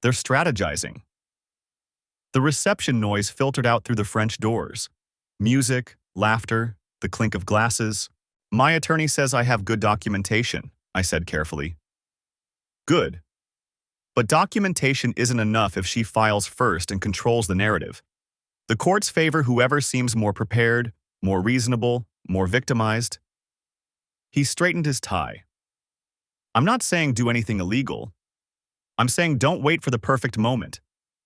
They're strategizing. The reception noise filtered out through the French doors. Music, laughter, the clink of glasses. My attorney says I have good documentation, I said carefully. Good. But documentation isn't enough if she files first and controls the narrative. The courts favor whoever seems more prepared, more reasonable, more victimized. He straightened his tie. I'm not saying do anything illegal. I'm saying don't wait for the perfect moment.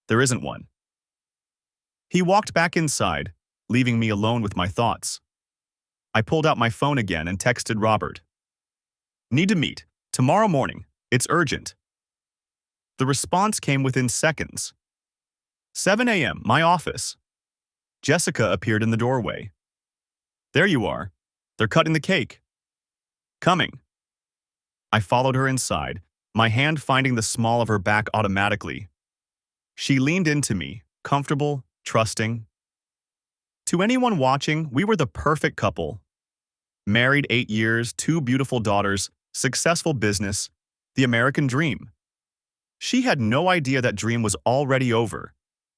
There isn't one. He walked back inside, leaving me alone with my thoughts. I pulled out my phone again and texted Robert. Need to meet. Tomorrow morning. It's urgent. The response came within seconds. 7 a.m., my office. Jessica appeared in the doorway. There you are. They're cutting the cake. Coming. I followed her inside, my hand finding the small of her back automatically. She leaned into me, comfortable, trusting. To anyone watching, we were the perfect couple. Married 8 years, 2 beautiful daughters, successful business, the American dream. She had no idea that dream was already over.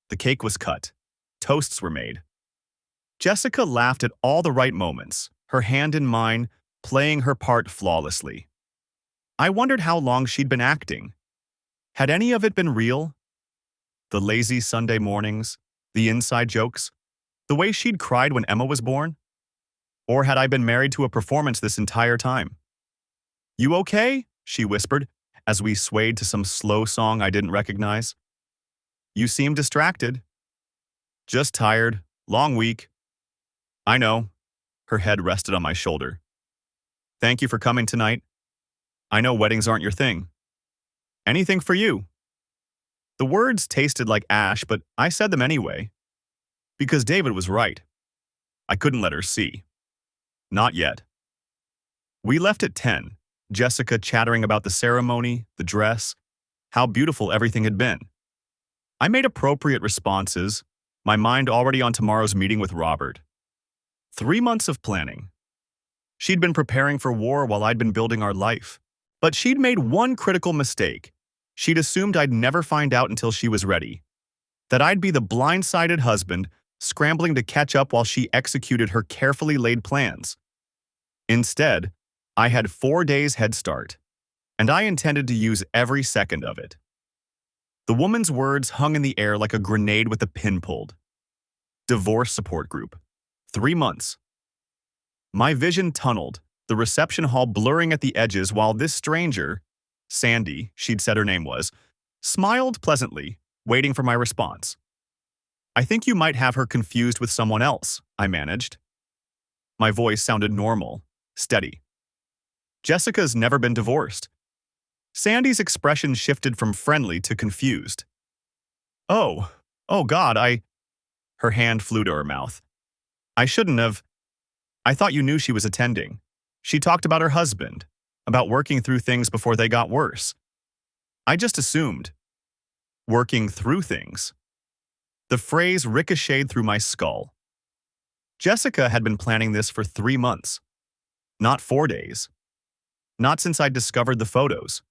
The cake was cut. Toasts were made. Jessica laughed at all the right moments, her hand in mine, playing her part flawlessly. I wondered how long she'd been acting. Had any of it been real? The lazy Sunday mornings, the inside jokes, the way she'd cried when Emma was born? Or had I been married to a performance this entire time? You okay? She whispered, as we swayed to some slow song I didn't recognize. You seem distracted. Just tired. Long week. I know. Her head rested on my shoulder. Thank you for coming tonight. I know weddings aren't your thing. Anything for you. The words tasted like ash, but I said them anyway. Because David was right. I couldn't let her see. Not yet. We left at 10, Jessica chattering about the ceremony, the dress, how beautiful everything had been. I made appropriate responses, my mind already on tomorrow's meeting with Robert. 3 months of planning. She'd been preparing for war while I'd been building our life. But she'd made one critical mistake. She'd assumed I'd never find out until she was ready. That I'd be the blindsided husband, scrambling to catch up while she executed her carefully laid plans. Instead, I had 4 days head start, and I intended to use every second of it. The woman's words hung in the air like a grenade with a pin pulled. Divorce support group. 3 months. My vision tunneled, the reception hall blurring at the edges while this stranger, Sandy, she'd said her name was, smiled pleasantly, waiting for my response. I think you might have her confused with someone else, I managed. My voice sounded normal, steady. Jessica's never been divorced. Sandy's expression shifted from friendly to confused. Oh God, Her hand flew to her mouth. I shouldn't have. I thought you knew she was attending. She talked about her husband, about working through things before they got worse. I just assumed. Working through things. The phrase ricocheted through my skull. Jessica had been planning this for 3 months. Not 4 days. Not since I'd discovered the photos.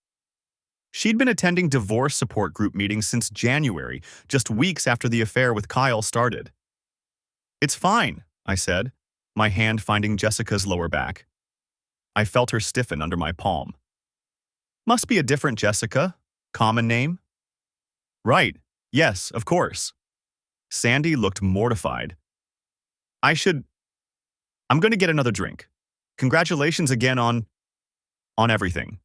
She'd been attending divorce support group meetings since January, just weeks after the affair with Kyle started. It's fine, I said, my hand finding Jessica's lower back. I felt her stiffen under my palm. Must be a different Jessica? Common name? Right. Yes, of course. Sandy looked mortified. I'm going to get another drink. Congratulations again on everything.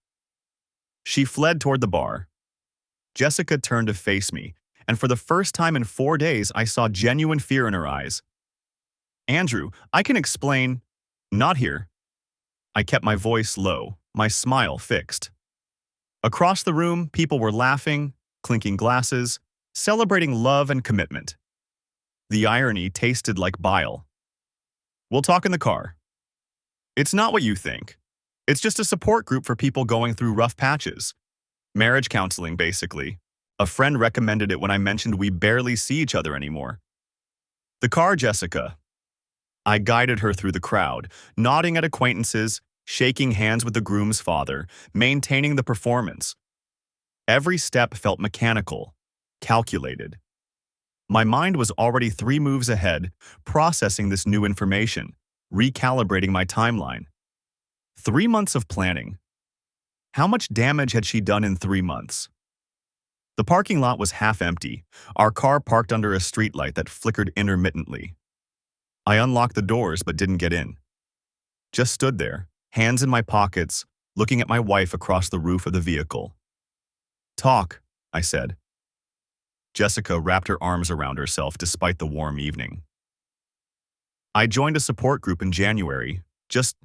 She fled toward the bar. Jessica turned to face me, and for the first time in 4 days, I saw genuine fear in her eyes. Andrew, I can explain. Not here. I kept my voice low, my smile fixed. Across the room, people were laughing, clinking glasses, celebrating love and commitment. The irony tasted like bile. We'll talk in the car. It's not what you think. It's just a support group for people going through rough patches. Marriage counseling, basically. A friend recommended it when I mentioned we barely see each other anymore. The car, Jessica. I guided her through the crowd, nodding at acquaintances, shaking hands with the groom's father, maintaining the performance. Every step felt mechanical, calculated. My mind was already 3 moves ahead, processing this new information, recalibrating my timeline. 3 months of planning. How much damage had she done in 3 months? The parking lot was half empty, our car parked under a streetlight that flickered intermittently. I unlocked the doors but didn't get in. Just stood there, hands in my pockets, looking at my wife across the roof of the vehicle. "Talk," I said. Jessica wrapped her arms around herself despite the warm evening. I joined a support group in January, just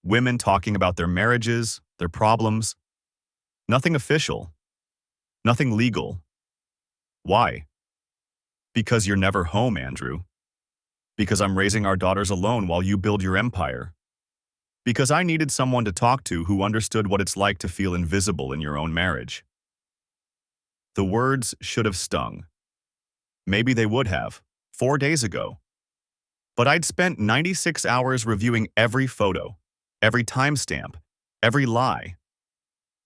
women talking about their marriages, their problems. Nothing official. Nothing legal. Why? Because you're never home, Andrew. Because I'm raising our daughters alone while you build your empire. Because I needed someone to talk to who understood what it's like to feel invisible in your own marriage. The words should have stung. Maybe they would have, 4 days ago. But I'd spent 96 hours reviewing every photo, every timestamp, every lie.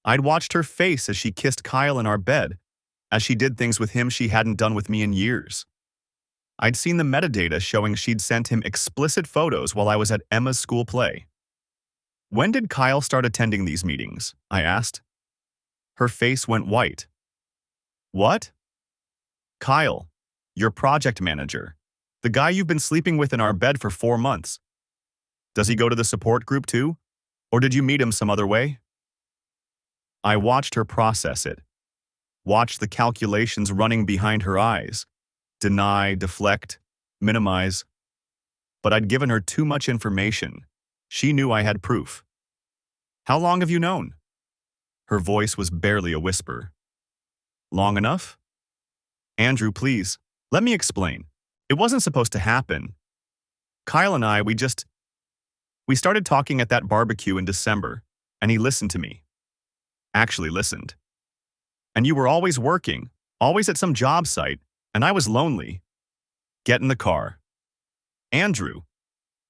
I'd watched her face as she kissed Kyle in our bed, as she did things with him she hadn't done with me in years. I'd seen the metadata showing she'd sent him explicit photos while I was at Emma's school play. "When did Kyle start attending these meetings?" I asked. Her face went white. "What?" "Kyle, your project manager, the guy you've been sleeping with in our bed for 4 months. Does he go to the support group too? Or did you meet him some other way?" I watched her process it, watched the calculations running behind her eyes, deny, deflect, minimize. But I'd given her too much information. She knew I had proof. "How long have you known?" Her voice was barely a whisper. "Long enough?" "Andrew, please, let me explain. It wasn't supposed to happen. Kyle and I, we started talking at that barbecue in December, and he listened to me. Actually listened. And you were always working, always at some job site, and I was lonely. Get in the car. Andrew,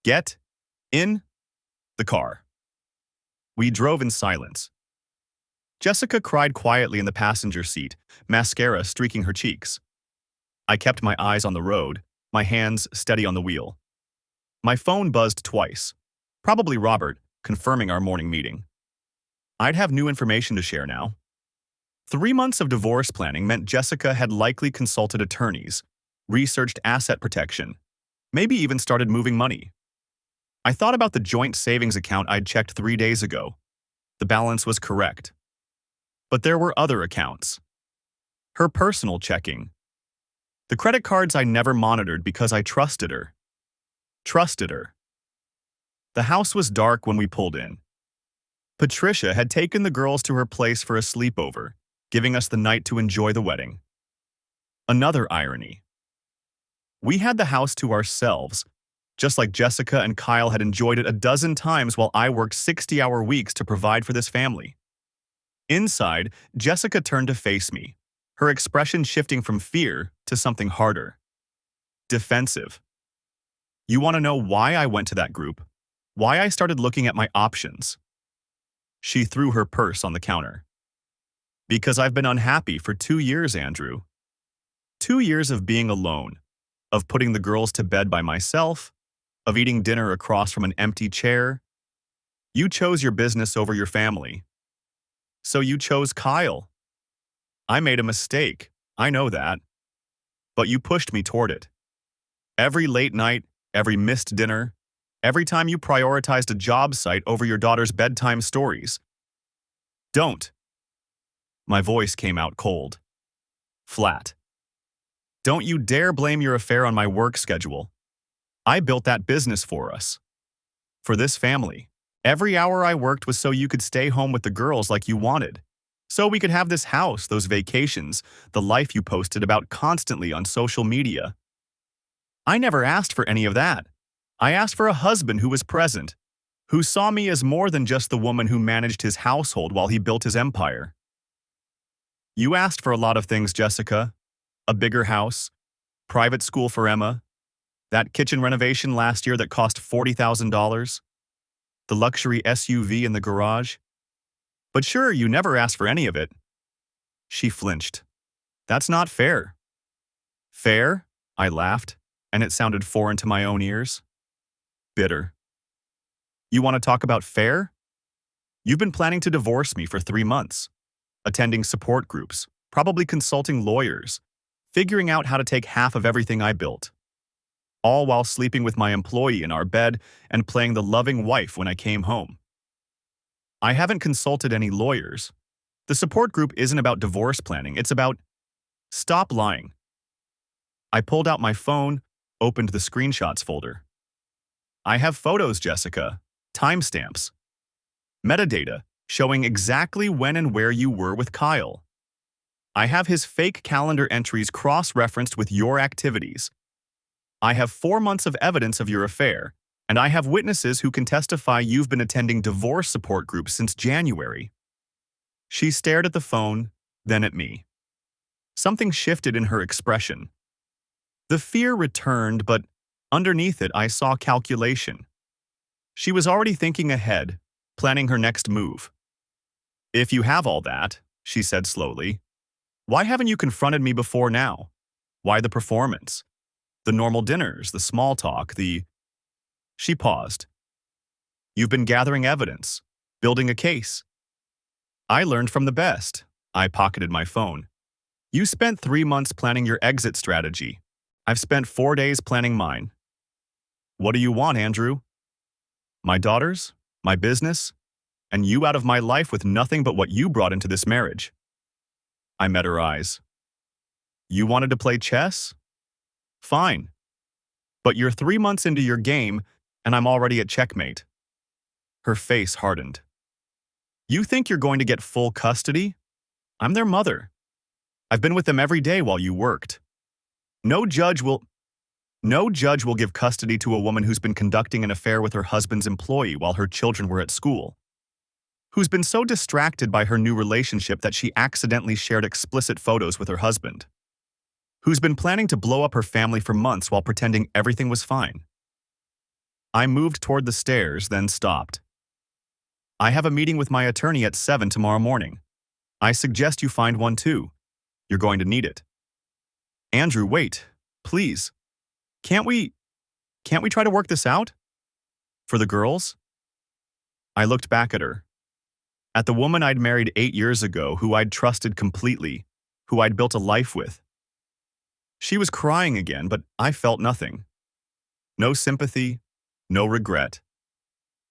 get in the car." We drove in silence. Jessica cried quietly in the passenger seat, mascara streaking her cheeks. I kept my eyes on the road, my hands steady on the wheel. My phone buzzed twice. Probably Robert, confirming our morning meeting. I'd have new information to share now. 3 months of divorce planning meant Jessica had likely consulted attorneys, researched asset protection, maybe even started moving money. I thought about the joint savings account I'd checked 3 days ago. The balance was correct. But there were other accounts. Her personal checking. The credit cards I never monitored because I trusted her. Trusted her. The house was dark when we pulled in. Patricia had taken the girls to her place for a sleepover, giving us the night to enjoy the wedding. Another irony. We had the house to ourselves, just like Jessica and Kyle had enjoyed it a dozen times while I worked 60-hour weeks to provide for this family. Inside, Jessica turned to face me, her expression shifting from fear to something harder. Defensive. "You want to know why I went to that group? Why I started looking at my options?" She threw her purse on the counter. "Because I've been unhappy for 2 years, Andrew. 2 years of being alone, of putting the girls to bed by myself, of eating dinner across from an empty chair. You chose your business over your family. So you chose Kyle. I made a mistake, I know that. But you pushed me toward it. Every late night, every missed dinner, every time you prioritized a job site over your daughter's bedtime stories. Don't." My voice came out cold. Flat. "Don't you dare blame your affair on my work schedule. I built that business for us. For this family. Every hour I worked was so you could stay home with the girls like you wanted. So we could have this house, those vacations, the life you posted about constantly on social media. I never asked for any of that. I asked for a husband who was present, who saw me as more than just the woman who managed his household while he built his empire. You asked for a lot of things, Jessica. A bigger house, private school for Emma, that kitchen renovation last year that cost $40,000, the luxury SUV in the garage. But sure, you never asked for any of it. She flinched. That's not fair. Fair? I laughed, and it sounded foreign to my own ears. Bitter. You want to talk about fair? You've been planning to divorce me for 3 months, attending support groups, probably consulting lawyers, figuring out how to take half of everything I built, all while sleeping with my employee in our bed and playing the loving wife when I came home. I haven't consulted any lawyers. The support group isn't about divorce planning, it's about… Stop lying. I pulled out my phone, opened the screenshots folder. I have photos, Jessica, timestamps, metadata showing exactly when and where you were with Kyle. I have his fake calendar entries cross-referenced with your activities. I have 4 months of evidence of your affair, and I have witnesses who can testify you've been attending divorce support groups since January. She stared at the phone, then at me. Something shifted in her expression. The fear returned, but underneath it I saw calculation. She was already thinking ahead, planning her next move. If you have all that, she said slowly, why haven't you confronted me before now? Why the performance? The normal dinners, the small talk, the… She paused. You've been gathering evidence, building a case. I learned from the best. I pocketed my phone. You spent 3 months planning your exit strategy. I've spent 4 days planning mine. What do you want, Andrew? My daughters? My business? And you out of my life with nothing but what you brought into this marriage. I met her eyes. You wanted to play chess? Fine. But you're 3 months into your game, and I'm already at checkmate. Her face hardened. You think you're going to get full custody? I'm their mother. I've been with them every day while you worked. No judge will give custody to a woman who's been conducting an affair with her husband's employee while her children were at school, who's been so distracted by her new relationship that she accidentally shared explicit photos with her husband, who's been planning to blow up her family for months while pretending everything was fine. I moved toward the stairs, then stopped. I have a meeting with my attorney at 7 tomorrow morning. I suggest you find one too. You're going to need it. Andrew, wait, please. Can't we try to work this out? For the girls? I looked back at her. At the woman I'd married 8 years ago, who I'd trusted completely, who I'd built a life with. She was crying again, but I felt nothing. No sympathy, no regret.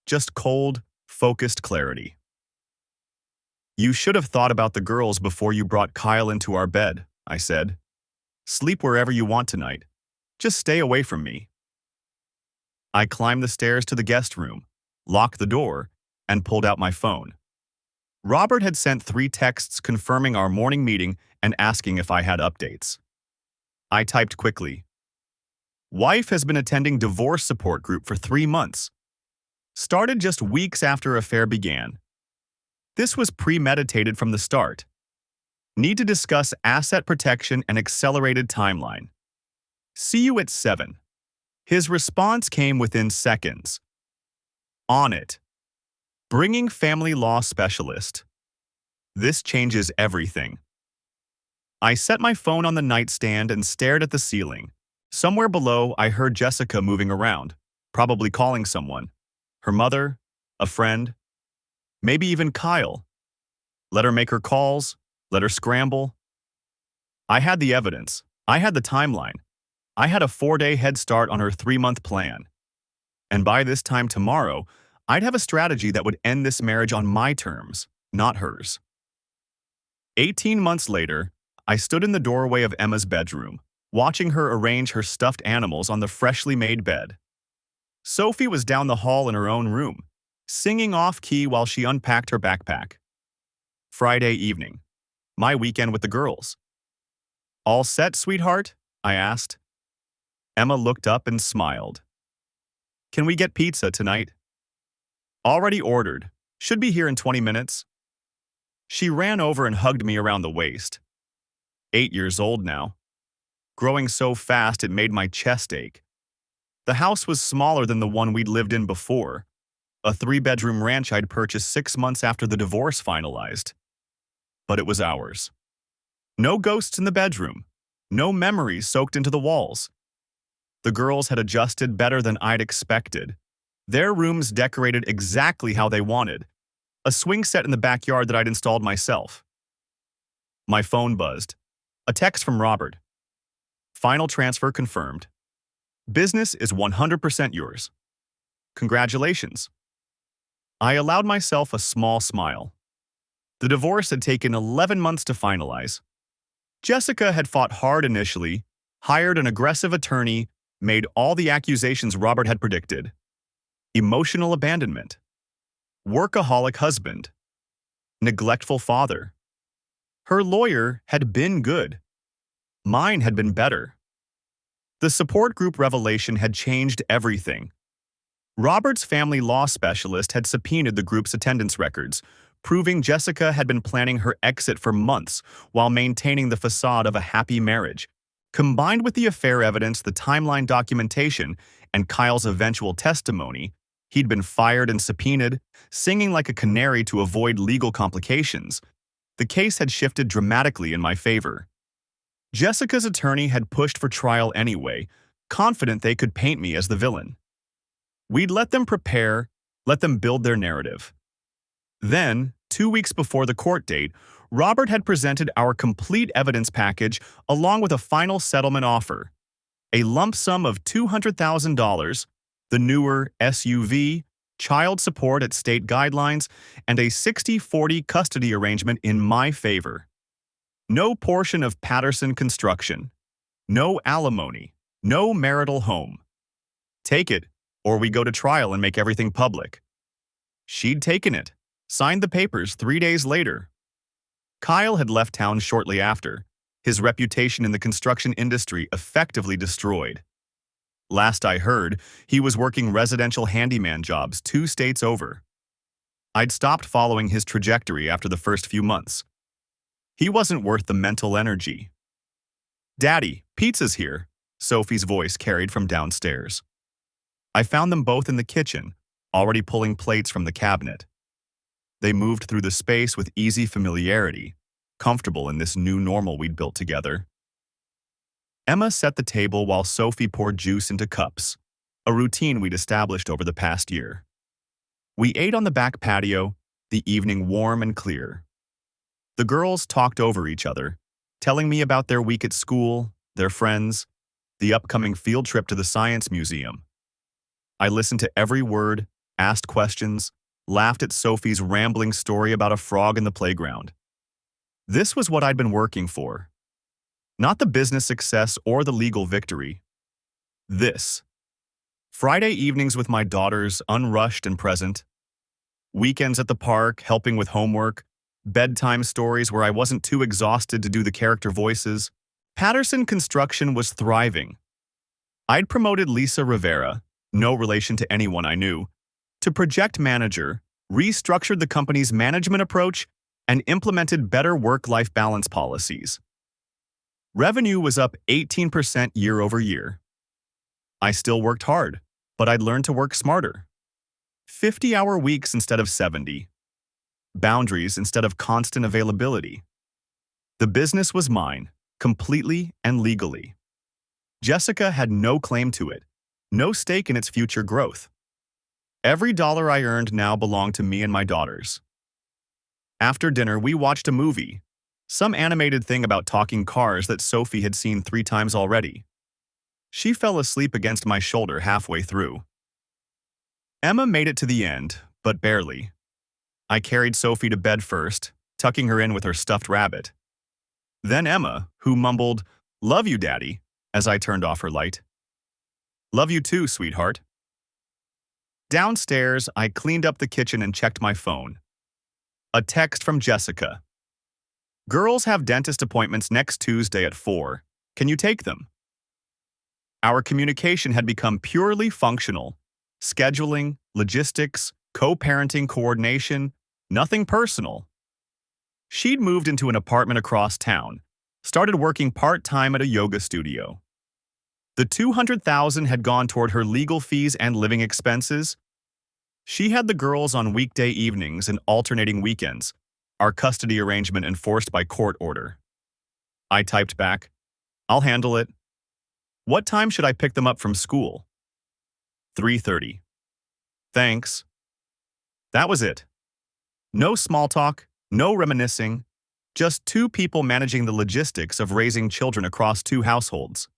Just cold, focused clarity. You should have thought about the girls before you brought Kyle into our bed, I said. Sleep wherever you want tonight. Just stay away from me. I climbed the stairs to the guest room, locked the door, and pulled out my phone. Robert had sent 3 texts confirming our morning meeting and asking if I had updates. I typed quickly. Wife has been attending divorce support group for 3 months. Started just weeks after affair began. This was premeditated from the start. Need to discuss asset protection and accelerated timeline. See you at 7. His response came within seconds. On it. Bringing family law specialist. This changes everything. I set my phone on the nightstand and stared at the ceiling. Somewhere below, I heard Jessica moving around, probably calling someone. Her mother, a friend, maybe even Kyle. Let her make her calls, let her scramble. I had the evidence. I had the timeline. I had a 4-day head start on her 3-month plan. And by this time tomorrow, I'd have a strategy that would end this marriage on my terms, not hers. 18 months later, I stood in the doorway of Emma's bedroom, watching her arrange her stuffed animals on the freshly made bed. Sophie was down the hall in her own room, singing off-key while she unpacked her backpack. Friday evening. My weekend with the girls. All set, sweetheart? I asked. Emma looked up and smiled. Can we get pizza tonight? Already ordered. Should be here in 20 minutes. She ran over and hugged me around the waist. 8 years old now. Growing so fast it made my chest ache. The house was smaller than the one we'd lived in before, a 3-bedroom ranch I'd purchased 6 months after the divorce finalized. But it was ours. No ghosts in the bedroom. No memories soaked into the walls. The girls had adjusted better than I'd expected. Their rooms decorated exactly how they wanted. A swing set in the backyard that I'd installed myself. My phone buzzed. A text from Robert. Final transfer confirmed. Business is 100% yours. Congratulations. I allowed myself a small smile. The divorce had taken 11 months to finalize. Jessica had fought hard initially, hired an aggressive attorney, made all the accusations Robert had predicted. Emotional abandonment. Workaholic husband. Neglectful father. Her lawyer had been good. Mine had been better. The support group revelation had changed everything. Robert's family law specialist had subpoenaed the group's attendance records, proving Jessica had been planning her exit for months while maintaining the facade of a happy marriage. Combined with the affair evidence, the timeline documentation, and Kyle's eventual testimony, he'd been fired and subpoenaed, singing like a canary to avoid legal complications. The case had shifted dramatically in my favor. Jessica's attorney had pushed for trial anyway, confident they could paint me as the villain. We'd let them prepare, let them build their narrative. Then, 2 weeks before the court date, Robert had presented our complete evidence package along with a final settlement offer. A lump sum of $200,000, the newer SUV, child support at state guidelines, and a 60-40 custody arrangement in my favor. No portion of Patterson construction. No alimony. No marital home. Take it, or we go to trial and make everything public. She'd taken it, signed the papers 3 days later. Kyle had left town shortly after, his reputation in the construction industry effectively destroyed. Last I heard, he was working residential handyman jobs 2 states over. I'd stopped following his trajectory after the first few months. He wasn't worth the mental energy. "Daddy, pizza's here," Sophie's voice carried from downstairs. I found them both in the kitchen, already pulling plates from the cabinet. They moved through the space with easy familiarity, comfortable in this new normal we'd built together. Emma set the table while Sophie poured juice into cups, a routine we'd established over the past year. We ate on the back patio, the evening warm and clear. The girls talked over each other, telling me about their week at school, their friends, the upcoming field trip to the science museum. I listened to every word, asked questions, laughed at Sophie's rambling story about a frog in the playground. This was what I'd been working for. Not the business success or the legal victory. This. Friday evenings with my daughters, unrushed and present. Weekends at the park, helping with homework. Bedtime stories where I wasn't too exhausted to do the character voices. Patterson Construction was thriving. I'd promoted Lisa Rivera, no relation to anyone I knew, to project manager, restructured the company's management approach, and implemented better work-life balance policies. Revenue was up 18% year over year. I still worked hard, but I'd learned to work smarter. 50-hour weeks instead of 70. Boundaries instead of constant availability. The business was mine, completely and legally. Jessica had no claim to it, no stake in its future growth. Every dollar I earned now belonged to me and my daughters. After dinner, we watched a movie, some animated thing about talking cars that Sophie had seen 3 times already. She fell asleep against my shoulder halfway through. Emma made it to the end, but barely. I carried Sophie to bed first, tucking her in with her stuffed rabbit. Then Emma, who mumbled, "Love you, Daddy," as I turned off her light. "Love you too, sweetheart." Downstairs, I cleaned up the kitchen and checked my phone. A text from Jessica. "Girls have dentist appointments next Tuesday at 4. Can you take them?" Our communication had become purely functional, scheduling, logistics, co-parenting coordination, nothing personal. She'd moved into an apartment across town, started working part-time at a yoga studio. The $200,000 had gone toward her legal fees and living expenses. She had the girls on weekday evenings and alternating weekends, our custody arrangement enforced by court order. I typed back, "I'll handle it. What time should I pick them up from school?" 3:30. Thanks. That was it. No small talk, no reminiscing, just two people managing the logistics of raising children across two households.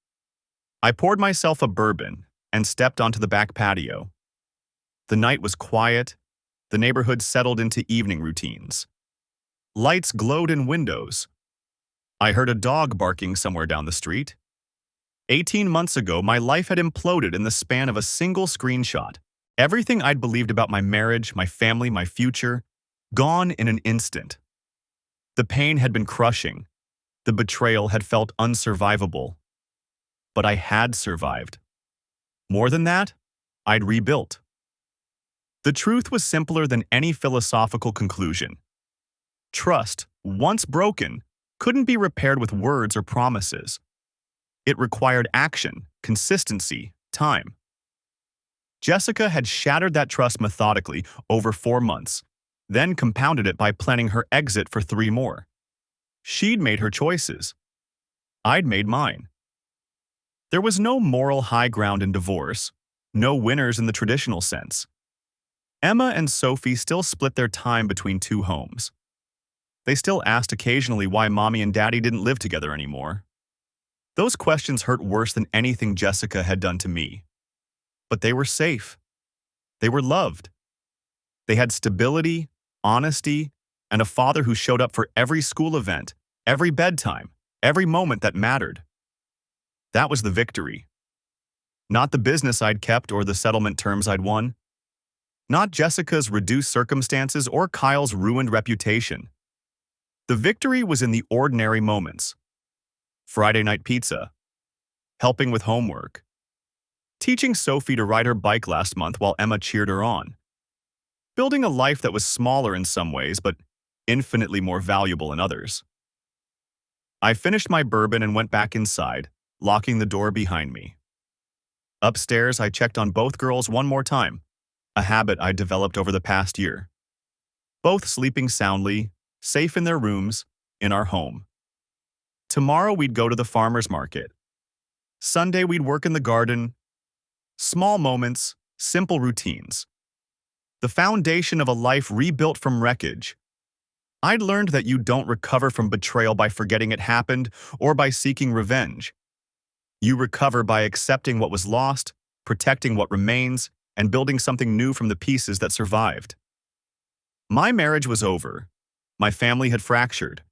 I poured myself a bourbon and stepped onto the back patio. The night was quiet. The neighborhood settled into evening routines. Lights glowed in windows. I heard a dog barking somewhere down the street. 18 months ago, my life had imploded in the span of a single screenshot. Everything I'd believed about my marriage, my family, my future, gone in an instant. The pain had been crushing. The betrayal had felt unsurvivable. But I had survived. More than that, I'd rebuilt. The truth was simpler than any philosophical conclusion. Trust, once broken, couldn't be repaired with words or promises. It required action, consistency, time. Jessica had shattered that trust methodically over 4 months, then compounded it by planning her exit for 3 more. She'd made her choices. I'd made mine. There was no moral high ground in divorce, no winners in the traditional sense. Emma and Sophie still split their time between 2 homes. They still asked occasionally why Mommy and Daddy didn't live together anymore. Those questions hurt worse than anything Jessica had done to me. But they were safe. They were loved. They had stability, honesty, and a father who showed up for every school event, every bedtime, every moment that mattered. That was the victory. Not the business I'd kept or the settlement terms I'd won. Not Jessica's reduced circumstances or Kyle's ruined reputation. The victory was in the ordinary moments. Friday night pizza. Helping with homework. Teaching Sophie to ride her bike last month while Emma cheered her on. Building a life that was smaller in some ways, but infinitely more valuable in others. I finished my bourbon and went back inside, locking the door behind me. Upstairs, I checked on both girls one more time, a habit I'd developed over the past year. Both sleeping soundly, safe in their rooms, in our home. Tomorrow we'd go to the farmer's market. Sunday we'd work in the garden. Small moments, simple routines. The foundation of a life rebuilt from wreckage. I'd learned that you don't recover from betrayal by forgetting it happened or by seeking revenge. You recover by accepting what was lost, protecting what remains, and building something new from the pieces that survived. My marriage was over. My family had fractured.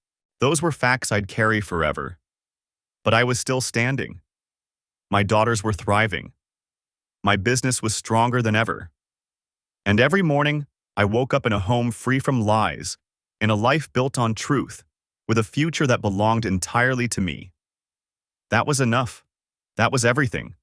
Those were facts I'd carry forever. But I was still standing. My daughters were thriving. My business was stronger than ever. And every morning, I woke up in a home free from lies, in a life built on truth, with a future that belonged entirely to me. That was enough. That was everything.